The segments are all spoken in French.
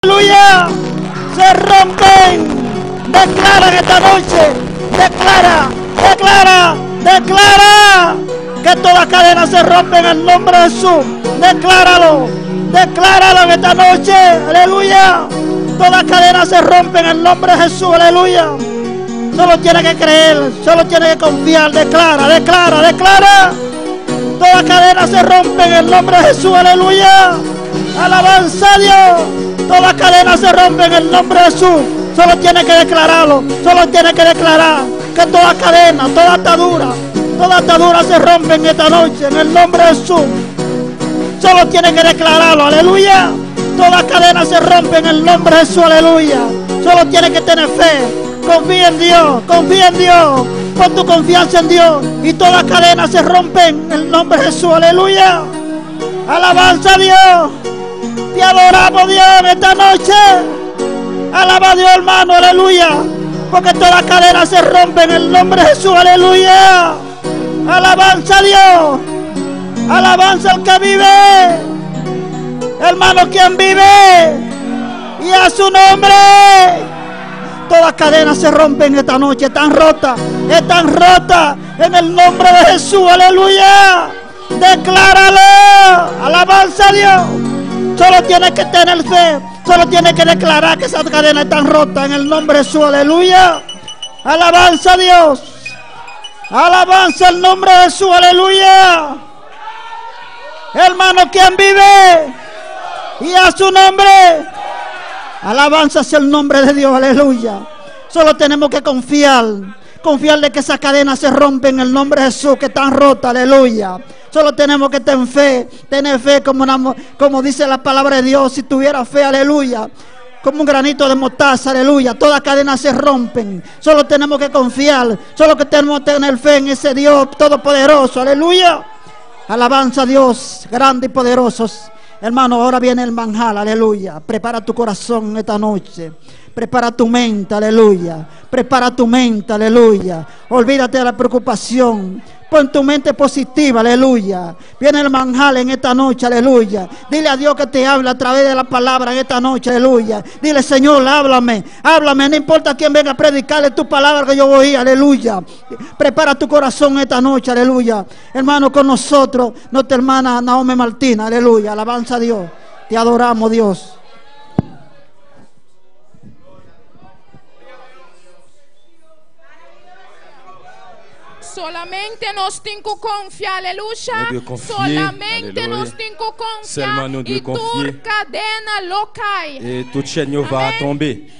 aleluya, se rompen. Declara en esta noche, declara que toda cadena se rompe en el nombre de Jesús. Decláralo en esta noche, aleluya. Toda cadena se rompe en el nombre de Jesús, aleluya. Solo tiene que creer, solo tiene que confiar. Declara. Toda cadena se rompe en el nombre de Jesús, aleluya. Alabanza a Dios. Toda cadena se rompe en el nombre de Jesús. Solo tiene que declararlo. Solo tiene que declarar que toda cadena, toda atadura se rompe en esta noche en el nombre de Jesús. Solo tiene que declararlo, aleluya. Toda cadena se rompe en el nombre de Jesús, aleluya. Solo tiene que tener fe. Confía en Dios. Pon tu confianza en Dios y toda cadena se rompe en el nombre de Jesús, aleluya. Alabanza a Dios. Te adoramos, Dios, en esta noche. Alaba a Dios, hermano, aleluya. Porque toda cadena se rompe en el nombre de Jesús, aleluya. Alabanza a Dios. Alabanza al que vive. Hermano, quien vive. Y a su nombre. Toda cadena se rompe en esta noche. Están rotas en el nombre de Jesús, aleluya. Decláralo. Alabanza a Dios. Solo tiene que tener fe. Solo tiene que declarar que esas cadenas están rotas en el nombre de Jesús, aleluya. Alabanza a Dios. Alabanza el nombre de Jesús, aleluya. Hermano, quien vive y a su nombre. Alabanza hacia el nombre de Dios, aleluya. Solo tenemos que confiar de que esas cadenas se rompen en el nombre de Jesús, que están rotas, aleluya. Solo tenemos que tener fe como dice la palabra de Dios. Si tuviera fe, aleluya, como un granito de mostaza, aleluya, todas las cadenas se rompen. Solo tenemos que confiar, solo que tenemos que tener fe en ese Dios todopoderoso, aleluya. Alabanza a Dios, grande y poderosos. Hermano, ahora viene el manjar, aleluya. Prepara tu corazón esta noche. Prepara tu mente, aleluya. Olvídate de la preocupación. Pon tu mente positiva, aleluya. Viene el manjar en esta noche, aleluya. Dile a Dios que te habla a través de la palabra en esta noche, aleluya. Dile, Señor, háblame, no importa quién venga a predicarle tu palabra que yo voy, aleluya. Prepara tu corazón esta noche, aleluya. Hermano, con nosotros, nuestra hermana Naomi Martina, aleluya. Alabanza a Dios, te adoramos, Dios. Solamente nos tengo confiar, aleluya. Solamente nos tengo confiar y tu cadena lo cae. Et toute chaîne va tomber.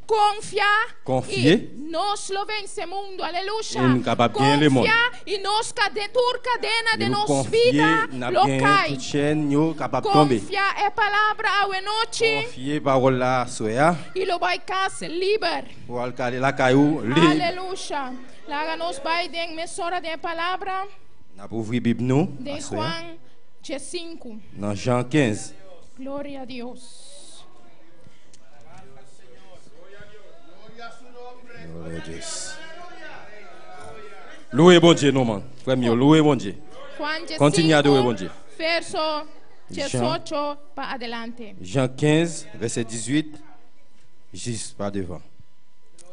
Confiar y nos lo vence mundo, aleluya. Confía y nos tu cadena de nos vida lo cae. Confía es palabra a noche y lo va a casa libre. Aleluya. Láganos Biden, emisora de palabra de Juan 5. Dans Jean 15. Gloria a Dios. Gloria a Dios. Louez bon Dieu, non, man. Frère mieux, louez bon Dieu. Juan 5, continue à louer bon Dieu. Verso 18 para adelante. Jean 15, verset 18, juste par devant.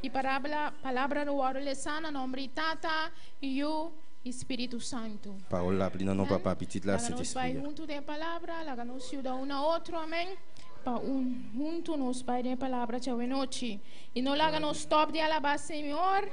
Y palabra do oro le sana nombre Tata y o Espíritu Santo. Parole appli dans nom papa petit là c'est esprit. Junto de palabra, la nos da uno a otro, amén. Junto nos vai de palabra chau noche. Y no la nos top de alabar Señor.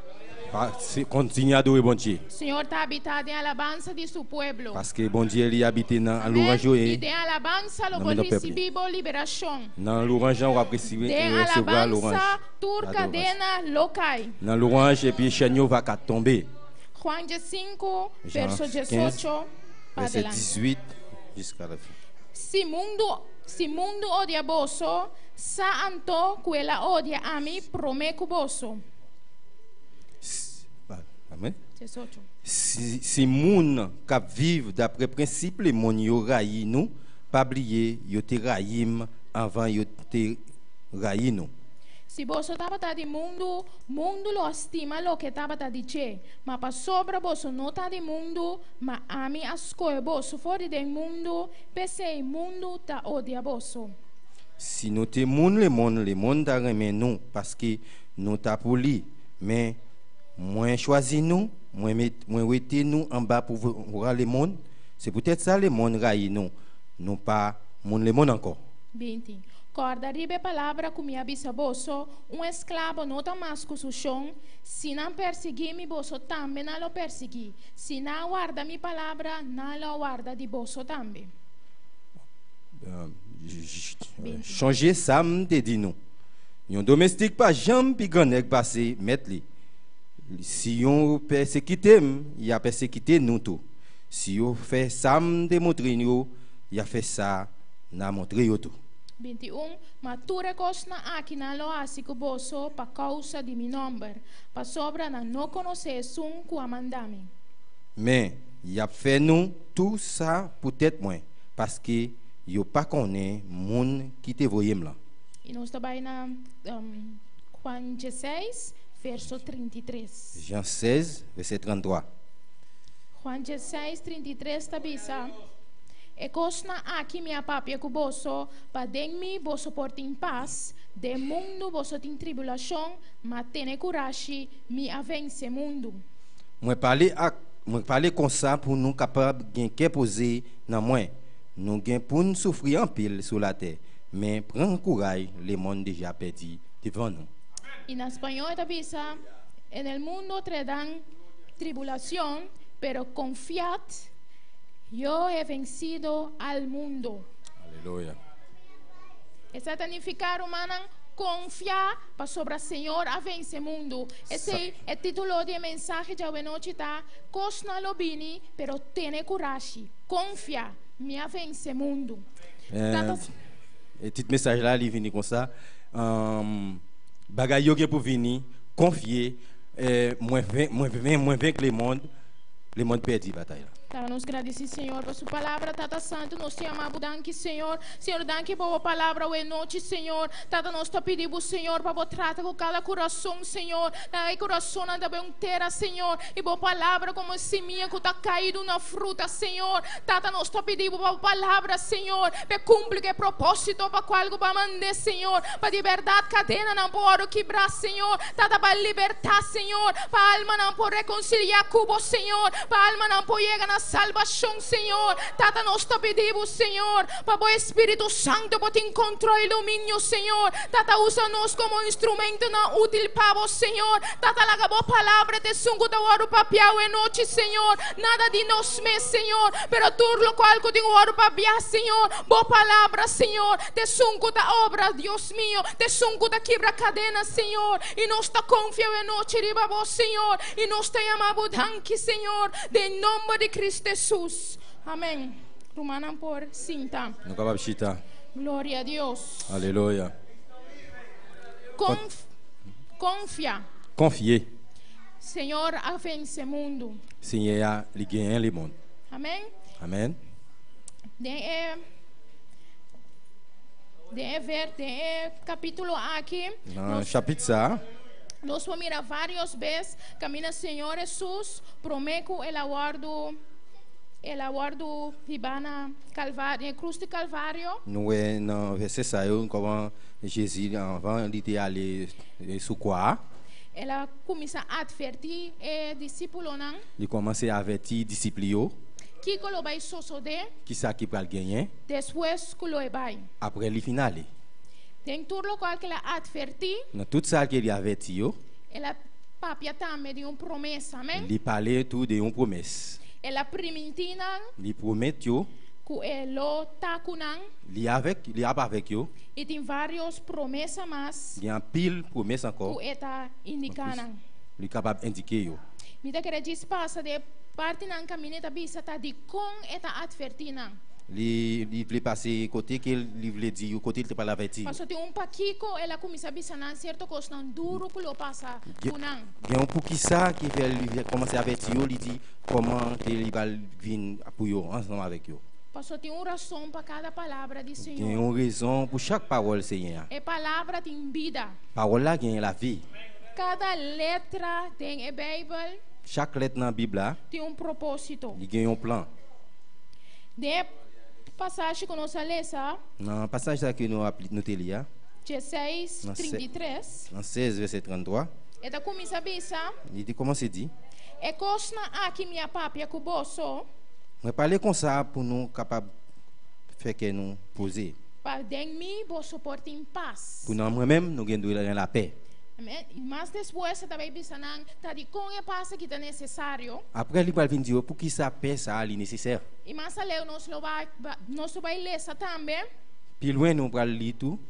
Continue à adorer bon Dieu. Señor está habitado en alabanza de su pueblo. Parce que bon Dieu il habite dans l'orange et de alabanza lo recibir liberación. Dans l'orange on va recevoir l'orange. Tur cadena local. Dans l'orange et puis chaîne va tomber. Juan 5 verso 18 verset 18 jusqu'à la fin. Si mundo odia boso, sa anto quella odia a mi promeco boso. Amen. Si moun k'ap vive d'après principe les moun yo rayi nous, pas oublier yo te rayim avant yo te rayi nous. Si boso tabata di mundo lo estima lo que tabata dice, ma pa sobra boso no ta di mundo, ma ami ascoe boso fuori del mundo, pese il mundo ta odia boso. Si nous te moun le monde t'a remet nous parce que nous t'a poli, mais moins choisi nous, moins mettez nous en bas pour voir le monde, c'est peut-être ça le monde raï nous, non pas moun le monde encore. 20. Corda ribe palavra com minha bisavoso, escravo não tá mais com o chão, se não perseguir mi boso também não lo persegui, se não guarda mi palavra, não lo guarda di boso também. Changer ça me dit nous. Un domestique pas jamais pi grand passer mettre li. Si on persécuté, il a persécuté nous tout. Si on fait ça me démontrer nous, il a fait ça na montrer tout. 21. Mas tu recosna aqui na loasi com boso pa causa de mi number, pa sobra na não conhecer um com a mandame. Mais il a fait nous tout ça peut-être moins parce que yo pas connaît moun qui te voyem là. E nós também na Juan 16, verso 33. Jean 16, verset 33. Juan 16, 33 tabisa. E cosna aqui minha papia com boso, pa den-mi boso porta em paz, de mundo boso tem tribulação, mas tenha coragem, mi avance mundo. Moi parler comme ça pour nous capable gain que poser dans moi. Nous gain pour nous souffrir en pile sur la terre, mais prends courage, le monde déjà perdu devant nous. En español tabisa, en el mundo traerán tribulación, pero confiad, yo he vencido al mundo. Aleluya. Essa significa humana confiar para sobre o Senhor a vencer o mundo. Esse é o título de mensagem de hoje noite, tá? Cosna lo bini, pero tiene coragem. Confia, me a vencer o mundo. Et petit message là, il vient comme ça. Bagay yo gen pour venir, confier, moins vaincre le monde perdu bataille. Tá, nos agradecemos, Senhor, por sua palavra, Tata Santo, nós te amamos, danke, Senhor. Senhor, danke por a palavra hoje noite, Senhor. Tata, nós te pedimos, Senhor, para tratar com cada coração, Senhor. Daí coração da bem inteira, Senhor. E boa palavra como semente que está caído na fruta, Senhor. Tata, nós te pedimos para a palavra, Senhor, para cumprir que propósito para qual para mandar, Senhor. Para de verdade cadena não pode quebrar, Senhor. Tata, para libertar, Senhor. Para a alma não pode reconciliar cubo, Senhor. Para a alma não pode chegar na salvação, Senhor. Tata, nós te pedimos, Senhor, para o Espírito Santo para te encontrar e domínio, Senhor. Tata, usa-nos como instrumento não útil para você, Senhor. Tata, laga boa palavra, te sungo da ouro papel e noite, Senhor. Nada de nós mesmos, Senhor, pero turlo qual que tem ouro papel, Senhor. Boa palavra, Senhor. Te sungo da obra, Deus mío. Te sungo da quebra cadena, Senhor. E nós te confiamos e noite riba você, Senhor. E nós te amamos, danke, Senhor. De nome de Cristo Jesus. Amém. Romana por cinta. Glória a Deus. Aleluia. Confia. Confier. Senhor, a vence mundo. Senhor, ele ganha le monde. Amém. Amen. De ver capítulo aqui. Chapitre ça. Nós vamos mirar várias vezes. Camina Senhor Jesus. Prometo el aguardo Ribana Calvário, cruz de Calvário. Nous dans verset ça comment Jésus avant il était allé sous croix. Ela começa a advertir discípulos não. Il commençait à avertir disciples yo. Qui que lo vai suceder? Qui ça qui va gagner? Depois que lo vai. Après le finale. Tem turlo qual que ela advertir. Dans tout ça qu'il averti yo. Ela papia também de uma promessa, amém? Il parlait tout de une promesse. Ela primitina. Il promet yo. Que elo takunan. Il avec yo. E tem várias promessas mas. Il y a un pile promesse encore. Que eta indicanan. Il est capable d'indiquer yo. Mita quer dizer passa de parte nan caminheta bisa tá de com eta advertina. Il voulait passer côté qu'il voulait dire côté il te parle avertir. Parce que un paquico ela começa a bisa nan certo coisa nan duro que lo passa kunan. Il y a un pour qui ça qui fait commencer à avertir yo, il dit comment il va venir pour yo ensemble avec yo. Parce que tem uma razão para cada palavra de Senhor. Il y a une raison pour chaque parole Seigneur. E palavra tem vida. Parole là gagne la vie. Cada letra tem a Bíblia. Chaque lettre dans la Bible là tem propósito. Il y a un plan. De Passagem que nós lemos. Dans passage que nous te lia. 16, 33. Dans 16 verset 33. E da começa bisa. Il dit comment c'est dit? E cosna aqui minha papia cuboso. On parler comme ça pour nous capable faire que nous poser. Para dentro boso porta em paz. Pour nous même nous gagnons la paix. Mas depois também bisa nang tadi com e passa que é necessário. Après il va venir dire pour qui ça paix ça est nécessaire. E mas leu nós vai ler também. Puis loin nous va lire tout.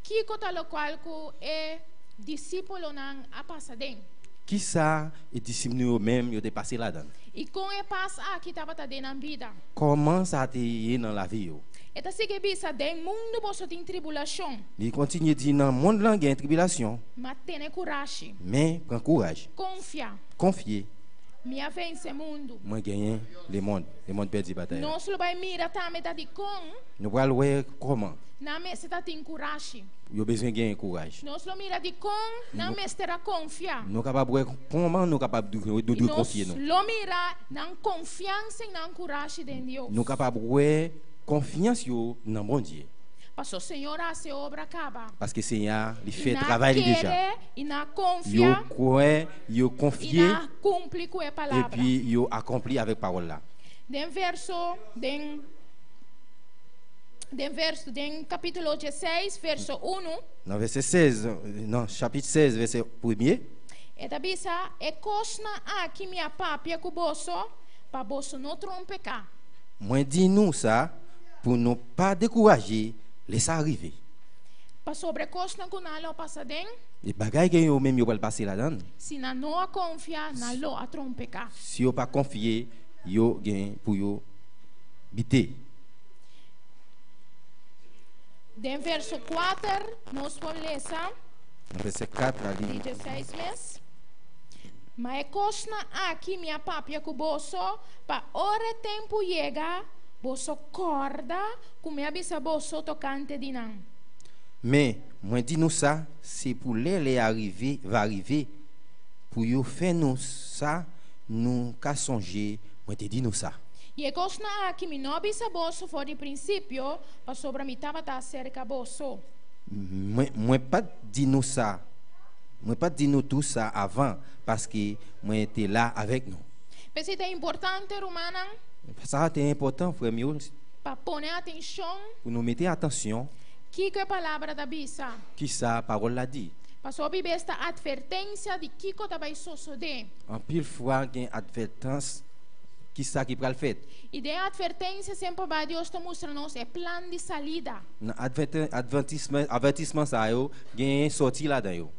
Que cota local que é discípulo nang a passa dentro. Qui ça est discipliné même il est passé là-dedans. E com e passa aqui tava tá dentro na vida. Comment ça a été dans la vie? Eta sigue bisa den mundo boso tem tribulação. Il continue de dire dans le monde là il y a une tribulation. Mas tenha coragem. Mais prends courage. Confia. Confier. Minha vence mundo. Moi gagner le monde perdu bataille. Nós lo vai mira também tá de com. Nous va voir comment. Na mesa tá tem coragem. Yo besoin gagner courage. Nós lo mira de com, na mesa terá confiar. Nous capable comment nous capable de confier nous. Lo mira na confiança e na coragem de Deus. Nous capable ouais confiance yo dans bon Dieu. Parce que o Senhor a se obra acaba. Parce que Seigneur il fait travail déjà. Il na confia. Yo croit, yo confier. Il na cumpre com a palavra. Et puis yo accompli avec parole là. Den capítulo 16, verso 1. Dans verset 16, non, chapitre 16 verset 1er. E da bisa e cosna aqui minha papia cuboso para boso não trompecar. Moi dis nous ça pour ne pas décourager les arriver. Para sobre cosna que nalo passaden. Les bagages que yo même yo va passer là-dedans. Si na não a confia, na lo a trompecar. Si yo pas confier, yo gain pour yo biter. Den verso 4, nós vamos ler ça. Verset 4 ali. 16 meses. Mas é cosna aqui minha papia cuboso para hora tempo chega, boso corda, como a bisa boso tocante de nan. Mais moi dis nous ça, c'est pour les arriver, va arriver pour yo faire nous ça, nous ka songer, moi te dis nous ça. E cosna aqui mi no bisa boso for de princípio, para sobre mi tava ta cerca boso. Moi pas dis nous ça. Moi pas dire nous tout ça avant parce que moi était là avec nous. Mas é importante, Romana. Ça c'est important, frère mieux. Para poner atenção. Pour nous mettre attention. Que a palavra da bisa. Qui ça parole l'a dit. Para ouvir esta advertência de que coisa vai suceder. En pile fois gain advertence qui ça qui pral fait. E de advertência sempre vai Deus te mostrar nos é plano de salida. Avertissement ça yo gain sorti là dedans yo.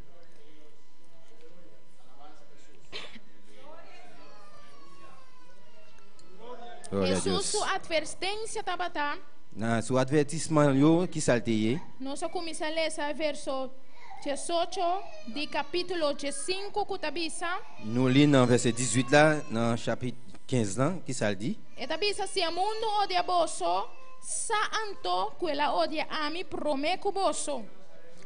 Jesus sua advertência tabata. Na sua avertissement yo qui salteye. Nós começa a ler esse verso 18 de capítulo 5 kutabisa. Nous lit dans verset 18 là dans chapitre 15 là qui ça dit. E tabisa se o mundo odia boso, sa anto quella odia ami prome kuboso.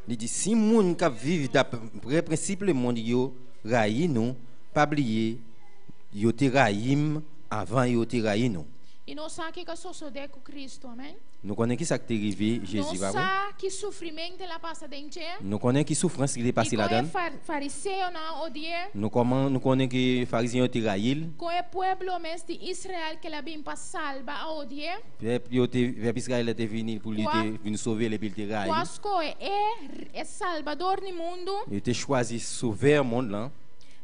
Il dit si moun ka vive d'après principe le monde yo raï nous, pas oublier yo te raïm avant yo te raï nous. E nós sabe que sucede com Cristo, amém? Nous connaissons qui ça qui est arrivé Jésus va. Nós sabe que sofrimento la passa dentro. Nous connaissons qui souffrance qui est passé là-dedans. Fariseu na odie. Nous connaissons que pharisiens te raïl. Com o pueblo mes de Israel que la bim pa salva a odie. Peuple Israël était venu pour lui venir sauver les billes de raïl. Quasco é salvador no mundo. Il était choisi sauver le monde là.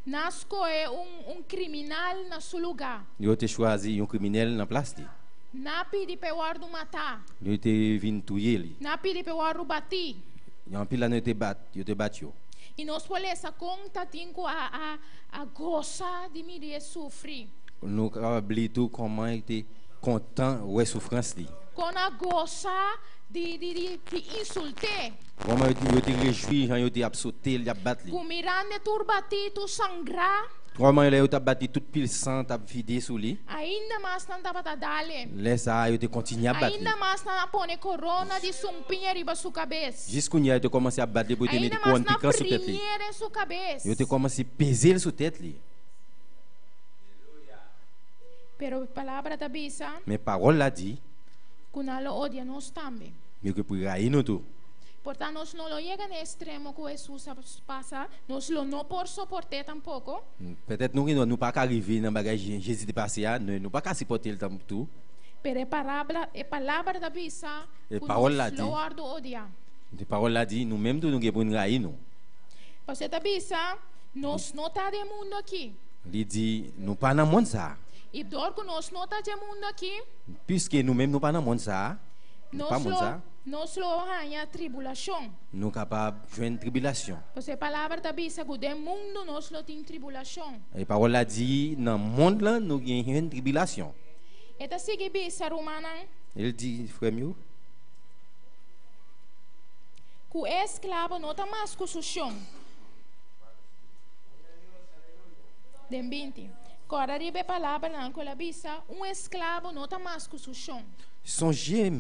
Nasco é criminal na seu lugar. Il était choisi un criminel na place li. Na pedi pe guardo matar. Il était venu tuer lui. Na pedi pe guardo bati. En pile là te battu. E nós pole essa conta tinco a goza de me de sofrer. Nous oublier tout comment il était content ouais souffrance li. Com a goza de insulter. Comment il était réjoui, il était absauté, il a battu. Com mirande turbati tu sangrar. Comment il a battu toute pile sang, t'a vidé sous lui. Ainda mais não dava dale. Laissa il était continué à battre. Ainda mais não pone corona de sumpinha riba sua cabeça. Jusqu'au il a commencé à battre pour te mettre couronne piquant sur tête lui. Il a commencé à peser sur tête lui. Pero palavra da bisa. Mais parole l'a dit. Kunalo odia nos también. Mais que pour railler nous tout. Portanto, nos no lo llega en extremo que Jesús pasa, nos lo no por soportar tampoco. Peut-être nous pas arriver dans bagage Jésus de passé nous pas supporter le temps tout. Pero palabra da bisa, E parole la dit. lo ardo odia. De parole la dit nous même nous pour railler nous. Parce que da bisa, nos nota de mundo aqui. Il dit nous pas dans monde ça. E dor que nos nota de mundo aqui. Puisque nous même nous pas dans monde ça. Pas monde ça. Nos lo hanya tribulação. Nous capable joindre tribulation. Parce que palavra da bisa que de mundo nos lo tem tribulação. Et parole la dit dans monde là nous une tribulation. Eta sigue bisa romana. Il dit frère mieux. Que escravo não tá mais com sução. Den 20. Agora arriba a palavra na cola bisa, escravo não tá mais com sução. Songez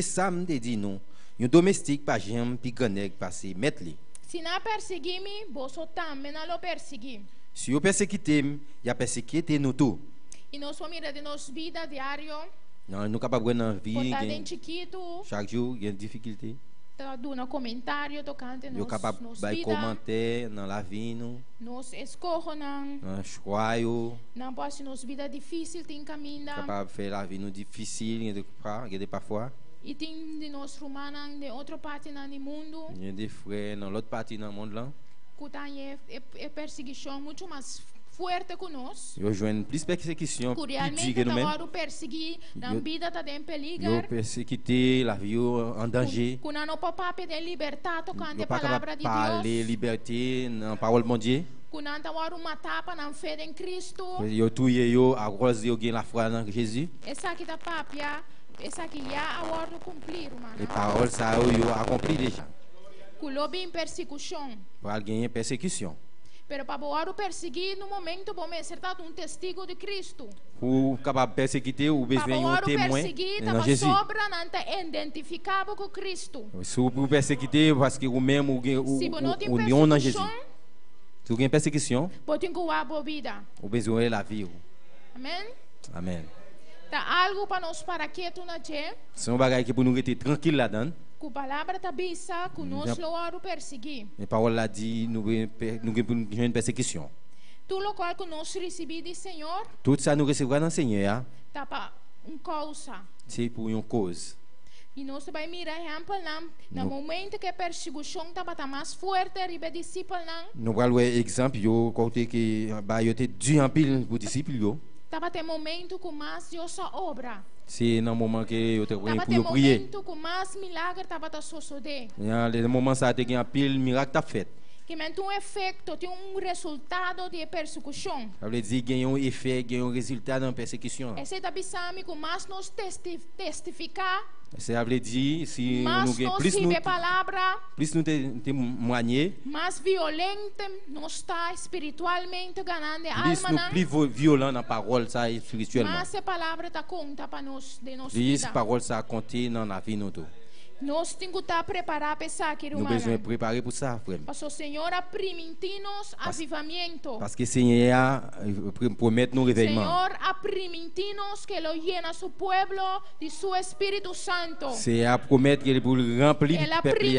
ça me dit non. Un domestique pas jamais pi ganek passer mettre li. Si na persegui-me, boso também na lo persegui. Si vous persécutez, il a persécuté nous tout. E nós vamos mirar de nossa vida diário. Non, nous capable dans vie chaque jour il y a une difficulté. Dando comentário tocante nos capable de commenter dans la vie nous. Nos escolho não. Choix yo. Não pode nos vida difícil tem caminho. Capable faire la vie nous difficile de parfois. E tem de nós romanos de outra parte no mundo. Il y a des frères dans l'autre partie dans le monde là. Que tem perseguição muito mais forte que nós. Eu joigne plus persécution plus dure que nous-mêmes. Realmente perseguir, na vida tá em perigo. Eu persécuter la vie en danger. Quando não pode pedir liberdade tocante a palavra de Deus. Parler liberté dans parole de Dieu. Quando não há uma tapa na fé em Cristo. Eu tuie eu à cause eu gain la foi en Jésus. Essa aqui da papia, essa aqui já agora cumprir, mano. Les paroles ça eu accompli déjà. Culobi em persecução. Para gagner persécution. Pero para poder perseguir no momento bom ser dado testigo de Cristo. Pour capable persécuter ou besoin un témoin dans Jésus. Sobra nanta identificado com Cristo. Se vous persécuter parce que vous même ou union dans Jésus. Si vous avez persécution, vous besoin la vie. Amen. Amen. Tá algo para nós para quieto na je. C'est un bagage qui pour nous rester tranquille là-dedans. Que palavra tá bisa, que nós lo perseguir. Mais parole l'a dit nous une persécution. Tout le qual que nós recebi do Senhor. Tout ça nous recevra dans Seigneur. Tá para causa. C'est pour une cause. E nós vai mirar exemplo no momento que a perseguição tá mais forte ribe discípulo nous allons exemple yo côté que ba yo te dû en pile pour disciples yo. Tava tem momento com mais Deus obra. C'est dans moment que eu te pour prier. Momento com mais milagre tava ta suceder. Le moment ça te gain pile miracle ta fait. Que tem efeito, tem resultado de persecução. Ça veut dire gain un effet, gain un résultat dans persécution. Esse tá bisami com mais nos testificar. Ça veut dire si nous gain plus nous témoigner. Mais violente nós está espiritualmente ganhando alma. Plus violent na parole ça spirituellement. Mas a palavra tá conta para nós de nossa vida. Essa parole ça compter dans la vie nous tout. Nós temos que estar preparados para isso, querido. Nous besoin préparer pour ça, frère. Parce que o Senhor permite-nos avivamento. Parce que Seigneur promet nous réveillement. Senhor permite-nos que Ele llena su pueblo de su Espírito Santo. Seigneur promet que Ele pour remplir le peuple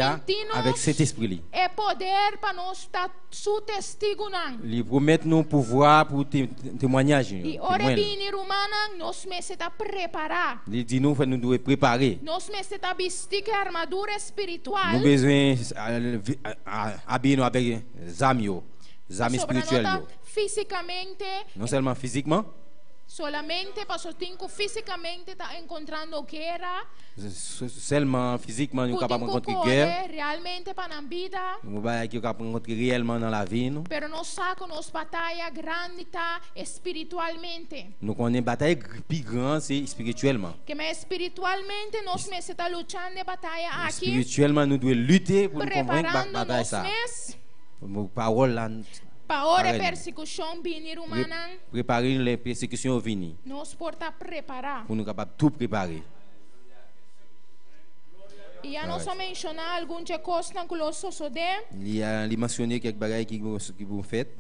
avec cet esprit. É poder para nós estar su testigo não. Ele promet nous pouvoir pour témoignage. E ora bem, romana, nós necessitamos preparar. Il dit nous devons préparer. Nós necessitamos vestir armadura espiritual. Nous besoin habiller avec zamio, zami spirituel. Fisicamente. Non seulement physiquement. Solamente para que fisicamente está encontrando guerra. Seulement physiquement nous capable rencontrer guerra. Realmente para na vida. Nous va que capable rencontrer réellement dans la vie nous. Pero nos saca nos batalha grande tá espiritualmente. Nous connaît bataille plus grande c'est spirituellement. Que mais espiritualmente nós necessita lutar de batalha aqui. Spirituellement nous devons lutter pour convaincre bataille ça. Parole là. Para a persecução vir humana. Préparer les persécutions venir. Nós porta preparar. Pour nous capable tout préparer. E já nós vamos mencionar algumas coisas que nós suceder. Il y a mentionné quelques bagages qui vous fait.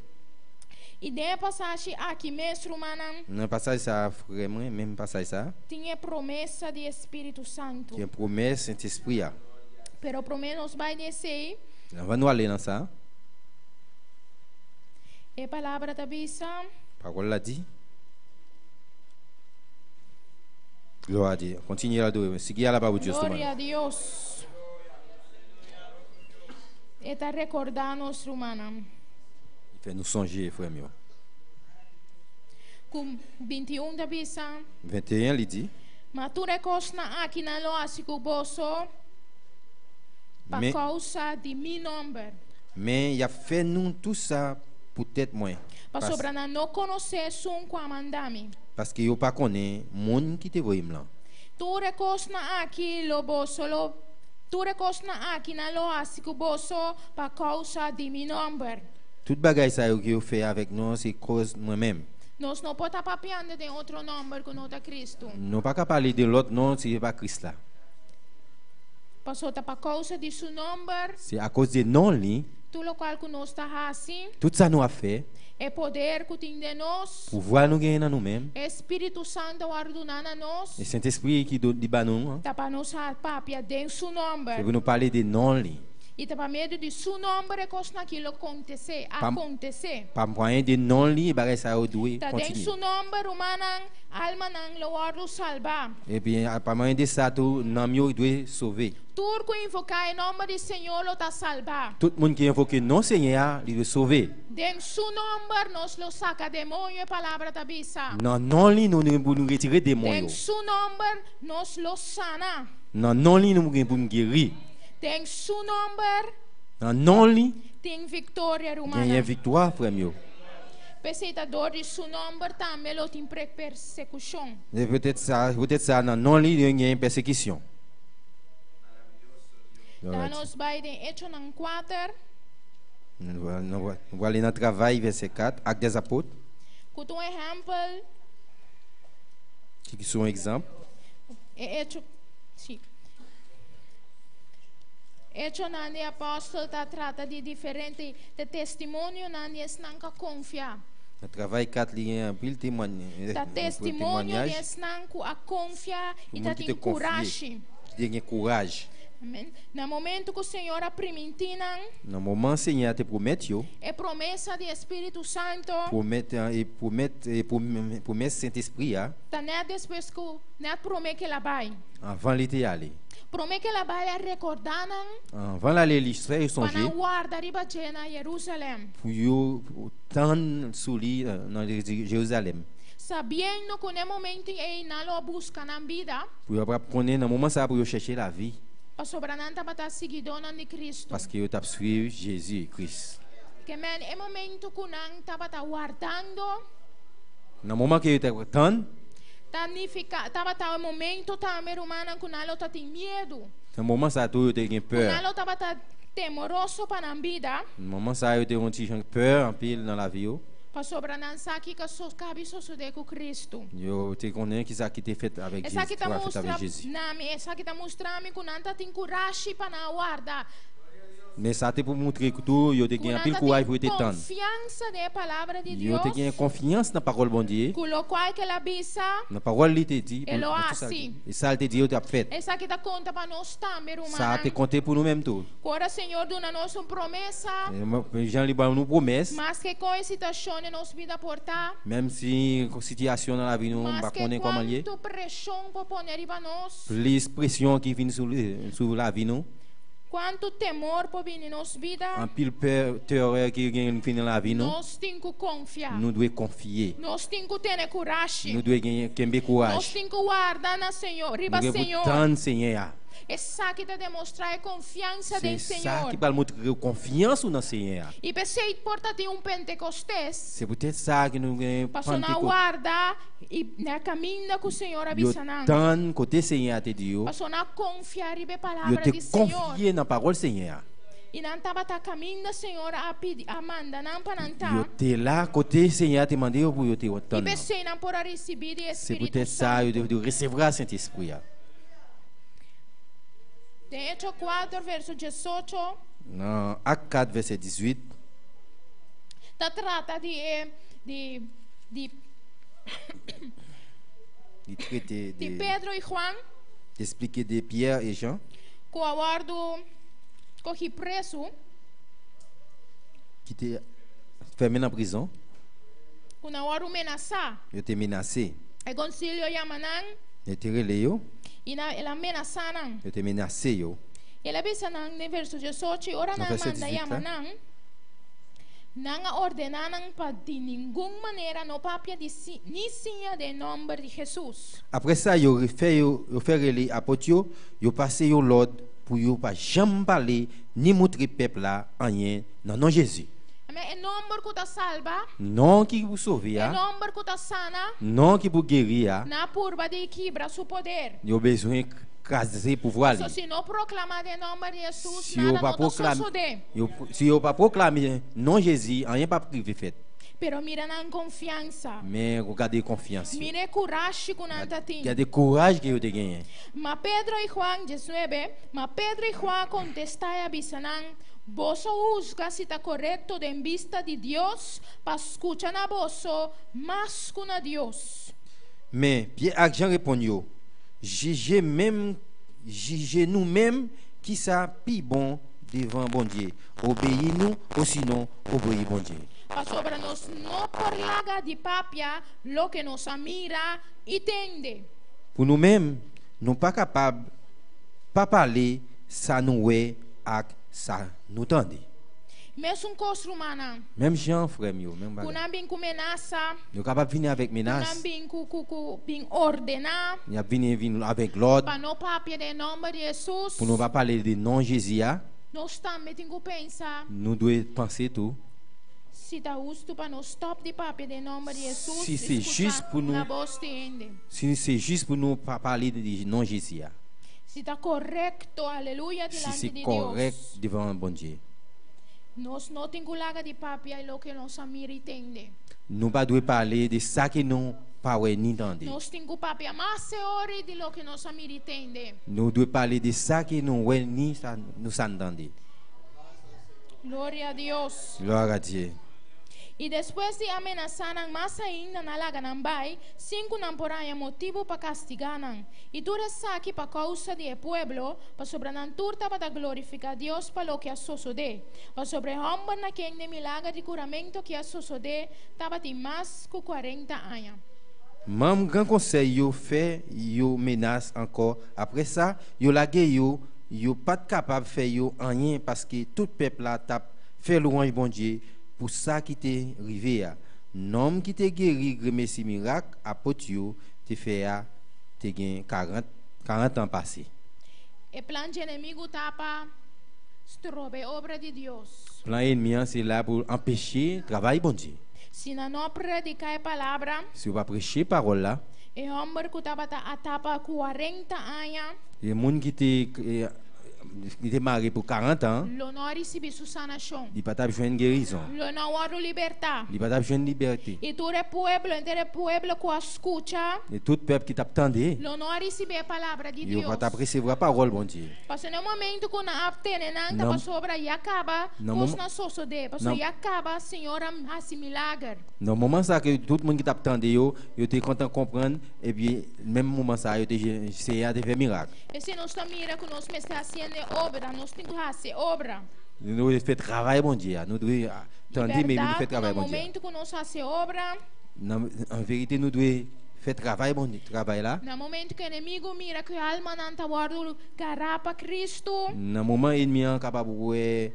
E de passagem aqui mesmo, Romanam. Dans passage ça vraiment même passage ça. Tinha promessa de Espírito Santo. Qui est promesse Saint-Esprit a. Pero promenos vai descer. On va nous aller dans ça. E palavra da bisa. Parole l'a dit. Gloire à Dieu. Continuez à adorer. Seguir à la parole de Dieu. Glória a Deus. E tá recordando-nos, Romanam. Il fait nous songer, frère mieux. Com 21 da bisa. 21, il dit. Mas tu recosna aqui na loja que o bolso. Por causa de meu nome. Mais il a fait nous tout ça peut-être moins. Parce que não conhecer som comandami. Parce que yo pas connaît monde qui te voit là. Tu recosna aqui lo bolso lo. Tu recosna aqui na loja que o bolso por causa de meu nome. Tout bagay ça que yo fait avec nous c'est cause moi-même. Nós não pode papiando de outro nome que não é Cristo. Nous pas capable parler de l'autre nom c'est pas Christ là. Passou por causa de seu nome. C'est à cause de non li. Tout le qual que nós está assim. Tout ça nous a fait. É poder que tem de nós. Pouvoir nous gagner dans nous-mêmes. Espírito Santo ordena nós. Et Saint-Esprit qui dit ba nous. Tá para nós papia de seu nome. Je veux nous parler de non li. E tá para medo de seu nome recosta naquilo acontecer. Pas moyen de non li bagay ça doit continuer. Tá de seu nome romanang alma nang lo ordo salva. Et bien pas moyen de ça tout nam yo doit sauver. Tout que invocar em nome do Senhor lo tá salvar. Tout monde qui invoque non Seigneur, il doit sauver. Den su nome nos lo saca demônio, palavra da bisa. Non non li nous nous retirer démon yo. Den su nome nos lo sana. Non non li nous pour nous guérir. Den su nome. Non non li. Tem vitória romana. Il y a victoire frère mieux. Pescador de su nome também lo tem persecução. Peut-être ça non non li il y a une persécution. Danos vai de Hechos 4. Nous allons aller dans le travail, verset 4, Actes des Apôtres. Com um exemplo. Qui sont un exemple. Hechos, sim. Hechos nandi apóstolo trata de diferente de testemunho nandi esnanca confiar. Le travail 4 lié un pile témoignage. Ta testemunho esnanco a confiar e ta tem coragem. Tem courage. Amém. No momento que o Senhor a permitirá, no momento que o Senhor te promete, é promessa do Espírito Santo. Promesse Saint-Esprit, tá né depois que né promete que ela vai. Avant l'été aller. Promete que ela vai recordar avant l'aller l'histoire et songer. Para guardar riba na Jerusalém. Pour yo tant souli dans Jérusalem. Sabendo que no momento em não lo busca na vida. Pour yo prendre no moment ça pour yo chercher la vie. Parce que eu tava suivre Jésus et Christ. Que men é momento que nang tava guardando. No moment que eu tava tão. Tava momento também romana que nalo tá tem medo. No moment ça tu eu tenho peur. Nalo tava temoroso para a vida. No moment ça eu tenho peur en pile dans la vie. Sobre não sabe que só cabe só com Cristo. Eu te conheço que isso te fait avec Jésus. Essa que tá mostrando que não tem coragem para guardar. Mais ça te pour montrer que tu eu te ganha pile courage pour te tendre. Confiança na palavra de Deus. Eu te ganha confiance na parole bon Dieu. Colocar que ela bisa. Na parole ele te dit. E ça te dit eu te a fait. Essa que tá conta para nós também, irmão. Ça te compter pour nous même tout. Agora Senhor dona nós uma promessa. Jean liba nous promesse. Mas que com situação nos vida portar. Même si situation dans la vie nous pas connaît comment lier. Quanto pressão pour poner riba nós. Plus pression qui vient sur la vie nous. Quanto temor por vir em nossa vida. En pile terreur qui vient dans la vie nous. Nós temos que confiar. Nous devons confier. Nós temos que ter coragem. Nous devons ter courage. Nós temos que guardar na Senhor, riba Senhor. Tant Seigneur. Essa que te demonstrar a confiança do Senhor. C'est ça qui va montrer confiance no Senhor. E pensei porta de Pentecostés. C'est peut-être ça que nous passou na guarda e na caminho com o Senhor avisando. Tant côté Senhor te Dieu. Passou na confiar e palavra do Senhor. Confier na parole Senhor. E não estava tá caminho Senhor a pedir a manda não para não tá. Eu te lá côté Senhor te mandei pour eu te entendre. E pensei não por receber de Espírito Santo. C'est peut-être ça eu de recevoir Saint-Esprit. De Hechos 4, verso 18. Dans Actes 4, verset 18. trata de traiter de Pedro e Juan, d'expliquer de Pierre et Jean que aguardo corri preso, qui étaient fermés en prison. que na hora ameaçar, Ils étaient menacés. e concilio yamanang, Ils étaient relais. e na ela ameaçanang, Ils étaient menacés. ela bisanang ne verso 18, ora No na verso manda 18, yamanang, nanga ordenanang pa de nenhuma maneira no papia de ni sinha de nome de Jesus. Après ça, ils ont fait les apôtres, ils ont passé l'ordre pour ne pas jamais parler ni montrer peuple là rien dans nom Jésus. Amen. E nome que ta salva, Non qui vous sauver, e nome que ta sana, non qui vous guérir, na purba de quebra su poder. ils ont besoin d'écraser pouvoir. So, se não proclamar de nome de Jesus, Si vous nada pas não te proclamer, sucede. si vous pas proclamer non Jésus, rien pas privé fait. Pero mira na confiança. Mais regardez confiance. Mire coragem com nanta Regardez courage que vous avez gagné. Ma Pedro e Juan 19, ma Pedro e Juan contestai a Bisanang, vosso juzga se está correto de em vista de Deus, para escutar na vosso, mas com a Deus. Mais Pierre et Jean répondent, jugez nous-mêmes qui ça plus bon devant bon Dieu. Obéis-nous ou sinon obéis bon Dieu. Para sobre nós não por laga de papia, lo que nos mira e tende. Pour nous-mêmes, nous pas capables pas parler ça nous est avec ça nous tendez. Mesmo costo humana, Même Jean frère mieux, même com bagage. bem com menaça, Nous capable venir avec com menace, bem bem ordenar, nous venir avec l'ordre para não papia de nome de Jesus. pour nous pas parler de non Jésus, Nós também temos que pensar. nous devons penser tout. Se dá usto para nós stop de papia de nome de Jesus. Si c'est juste pour nous, na voz tende. si c'est juste pour nous pas parler de non Jésus, Se está correto, aleluia, si diante c'est de correct Deus. devant bon Dieu. Nós não temos que laga de papia e o que nós amir e tende. Nous pas devons parler de ça que nous pas ouais ni entendre. Nós temos que papia mais seori de lo que nós amir e tende. Nous devons parler de ça que nous ouais ni ça nous entendre. Glória a Deus. Gloire à Dieu. E depois de ameaçar mais ainda na laga não vai, 5 não porém motivo para castigar não. E tu aqui para causa do pueblo, para sobre não turta para glorificar Deus para o que a sucede. Para sobre homem na quem de milagre de curamento que a sucede, estava de mais que 40 anos. Même grand conseil yo fait yo menace encore après ça yo lagué yo pas capable faire yo rien parce que tout peuple là t'a fait louange bon Dieu pour ça qui t'est arrivé. Nom qui t'est guéri, remercie miracle, apôtre yo, t'es fait t'es gain 40 ans passé. E plan de inimigo tapa strobe obra de Deus. Plan ennemi c'est là pour empêcher travail bon Dieu. Se não predicar a palavra, Si on va prêcher parole là, e homem que tapa 40 anos, les gens qui t'es marié pour 40 ans, lo não recebi sua sanação. ils pas t'a besoin de guérison. Lo não há libertar. Ils pas t'a besoin de liberté. E tu é pueblo, entre pueblo que escuta, Et tout peuple qui t'attendait, lo não receber a palavra de ils Deus. vont recevoir parole bon Dieu. Parce que no momento que na aptene nang Não- tapa sobra e acaba, Não cos mom- na sosode, parce Não- que acaba, Senhor, há milagre. Dans le moment ça que tout le monde qui t'attendait, yo était content de comprendre et puis même moment ça, yo était essayé de faire miracle. E se nós mira que nós me está fazendo obra, nós temos que fazer obra. Nous devons faire travail bon Dieu. Nous devons attendre mais nous devons faire travail no bon Dieu. momento que nós fazer obra, En vérité, nous devons faire travail bon Dieu, travail là. no momento que o inimigo mira que a alma não está guardando garapa Cristo, Dans le moment ennemi capable ouais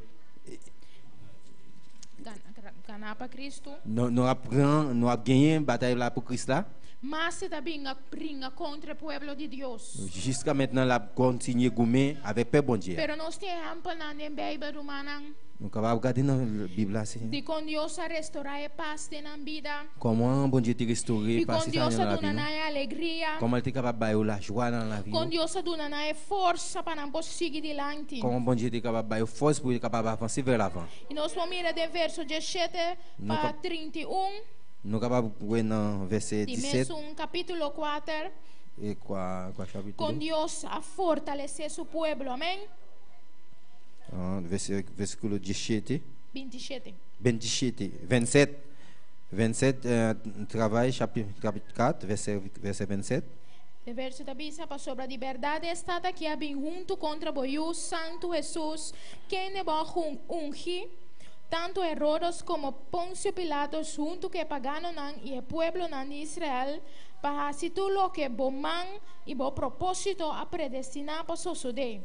ganapa Cristo, nous avons gagné bataille là pour Christ là. mas se também brinca contra o pueblo de Deus. Jusqu'à maintenant la continuer goumer avec peuple bon Dieu. Pero nós temos exemplo na Bíblia romana Nous capable regarder dans la Bible là c'est de com Deus a restaurar a paz na vida. comment bon Dieu t'a restauré E par com cette Deus a la dona vie. na alegria. Comment il est capable de bailler la joie dans la vie. Com Deus a dona na força para não seguir adiante. Comment bon Dieu est capable de bailler force pour être capable d'avancer vers l'avant. E nós vamos mirar de verso 17 Não para cap- 31 Nous capable de voir dans verset de 17 mesmo capítulo 4. et quoi chapitre Com Deus a fortalecer seu pueblo, amém? versículo 17. 27. 27, travail, chapitre 4, verset 27. O verso da Bíblia para sobre a liberdade estada que há bem junto contra o Santo Jesus, quem é bom ungi, tanto Herodes como Pôncio Pilatos junto que pagano nan e o pueblo nan Israel, para se tu lo que bom man e bom propósito a predestinar para suceder.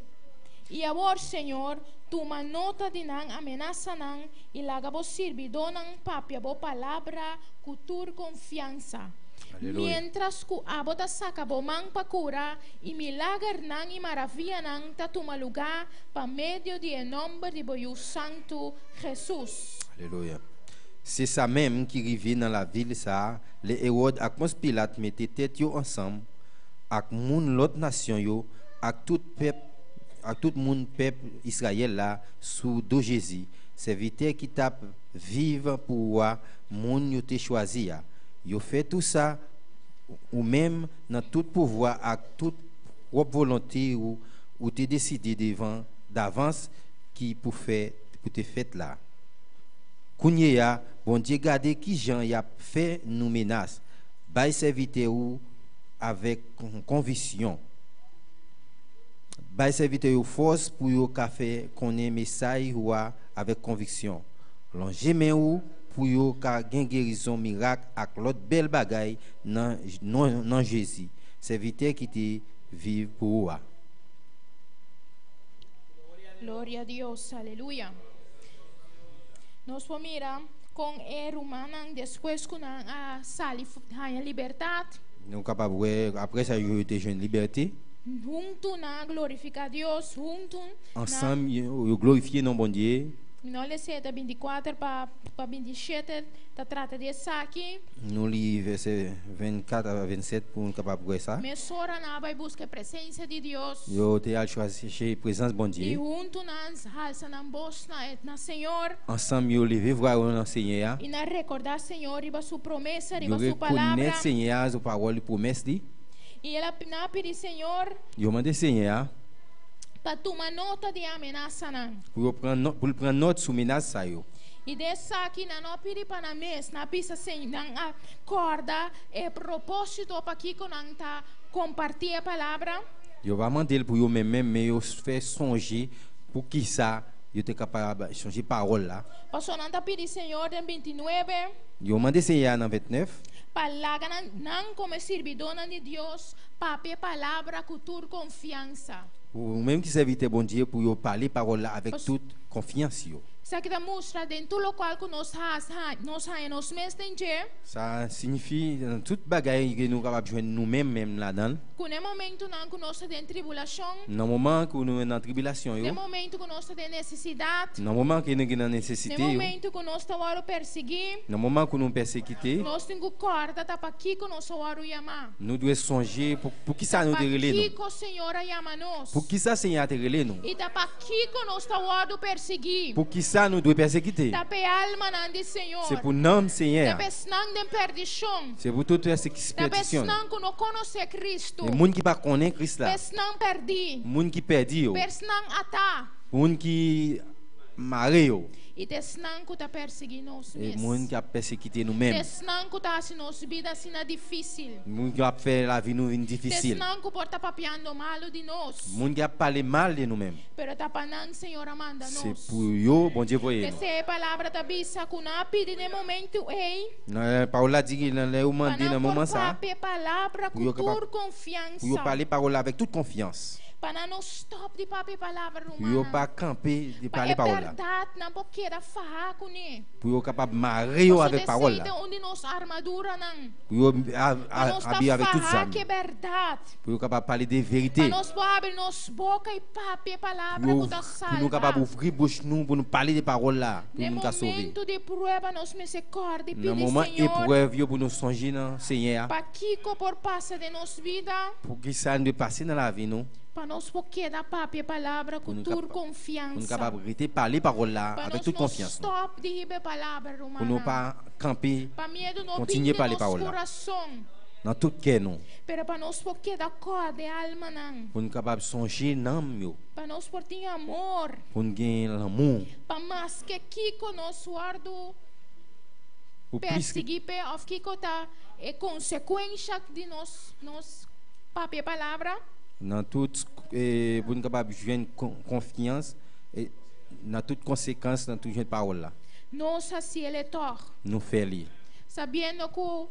E agora, Senhor, tu manota de nan amenaça nan e laga bo servidor nan papia bo palavra cultura confiança. Mientras que abota saca bo man pa cura e milagre nan e maravilha nan ta toma lugar pa medio de nome de boiu santo Jesus. Alléluia. C'est ça même qui arrive dans la ville ça, les Hérode ak Ponce Pilate mettaient tête yo ensemble ak moun l'autre nation yo ak tout peuple ak tout moun peuple Israël là sous do Jésus, serviteur qui tape vivre pour moun yo te choisi ya. Yo fait tout ça ou même dans tout pouvoir ak toute volonté ou te décidé devant d'avance qui pour faire pour te fait là. Kounye ya, bon Dieu garde qui Jean y a fait nous menace. Bay serviteur ou avec conviction. Bay serviteur ou force pour yo ka fait connaître message ou avec conviction. Longe ou pour yo ka gen guérison miracle ak l'autre belle bagaille non Jésus. Serviteur qui te vive pour ou. Gloria a Dios, aleluya. Nós vamos mirar com humana depois que a sali a liberdade. Nous capable après ça yo te jeune liberté. Junto na glorificar Deus, junto ensemble yo glorifier non bon Dieu. Não lhe seta 24 para 27 tá trata de aqui. Nous li verset 24 à 27 pour capable voir ça. Mas ora na vai busca a presença de Deus. Yo te al choisir présence bon Dieu. E junto nas halsa na bosna na Senhor. Ensemble yo lever voir o Seigneur. E na recordar Senhor e sua promessa e sua palavra. Reconnaître Seigneur a parole promesse di. E ela na pedir Senhor. Yo mande Seigneur para tomar nota de ameaça não. Pour prendre note sous menace ça yo. E dessa aqui na piri para mês na pista sem na corda é propósito para que com anta compartilhar a palavra. Eu vou mandar pour eu même eu faire songer pour qui ça eu te capable changer parole là. Passou na piri Senhor em 29. Eu mandei Senhor na 29. Palaga não como servidor de Deus, pape palavra cultura confiança. Ou même qui serviteur bon Dieu pour parler parole là avec toute confiance yo. Ça que mostra dentro local que nós nos mês de ça signifie dans toute bagaille que nous capable joindre nous-mêmes même là-dedans. Que no momento não que nós tem tribulação. No moment que nous na tribulation yo. No momento que nós tem necessidade. No moment que nous na nécessité. No momento que nós estamos perseguir. No moment que nous persécuter. Nós temos corda tá para aqui que nós vamos chamar. Nous devons songer pour qui ça nous te relé nous. Pour que o Senhor chama nós. Pour qui ça Seigneur te relé nous. E tá para aqui que nós estamos perseguir. Pour qui ça nous doit persécuter. C'est pour nom Seigneur. C'est pour toute persécution. Les gens qui ne connaissent pas Christ là. Les gens qui perdent. Les gens qui marrent. E desnan que tá perseguindo nós mesmos. E muito que a perseguir nous mêmes. Desnan que tá se nos vida sina difícil. Muito que a faire la vie nous difficile. Desnan que porta papiando mal de nós. Muito que a parler mal de nous mêmes. Pero tá panan Senhor manda nós. C'est pour yo bon Dieu voyer. Essa palavra da bisa que na pede de momento ei. Na Paula dit que le ou mandi na moment ça. Palavra com toda confiança. Pour parler parole avec toute confiance. Para não stop de papi palavra romana. Yo pas camper de parler parole là. Não porque da farra com ne. Pour yo capable marrer avec parole là. Onde nos armadura não. Pour yo habiller avec toute ça. Que verdade. Pour yo capable parler de vérité. Para nós abrir nos boca e papi palavra com da salva. Pour nous capable ouvrir bouche nous pour nous parler de parole là pour nous sauver. Momento de prova nos misericórdia pedir Senhor. No moment épreuve pour nous songer dans Seigneur. Para que por passa de nos vida. Pour que ça ne passe dans la vie nous. Para nós porque da papi palavra com toda confiança. Pour nous capable de parler parole là avec toute confiance. Stop de ribe palavra romana. Pour nous pas camper. Continuer parler parole là. Dans tout cœur non. Pero para nós porque da cor de alma não. Pour nous capable songer nam yo. Para nós por ter amor. Pour nous gagner l'amour. Para mas que Kiko nos guardo perseguir of Kiko ta é consequência de nos papel palavra. Dans toute bonne capable joindre confiance et dans toute conséquence dans toute parole là. Nos assim ele tor. Nous fait li. Sabendo que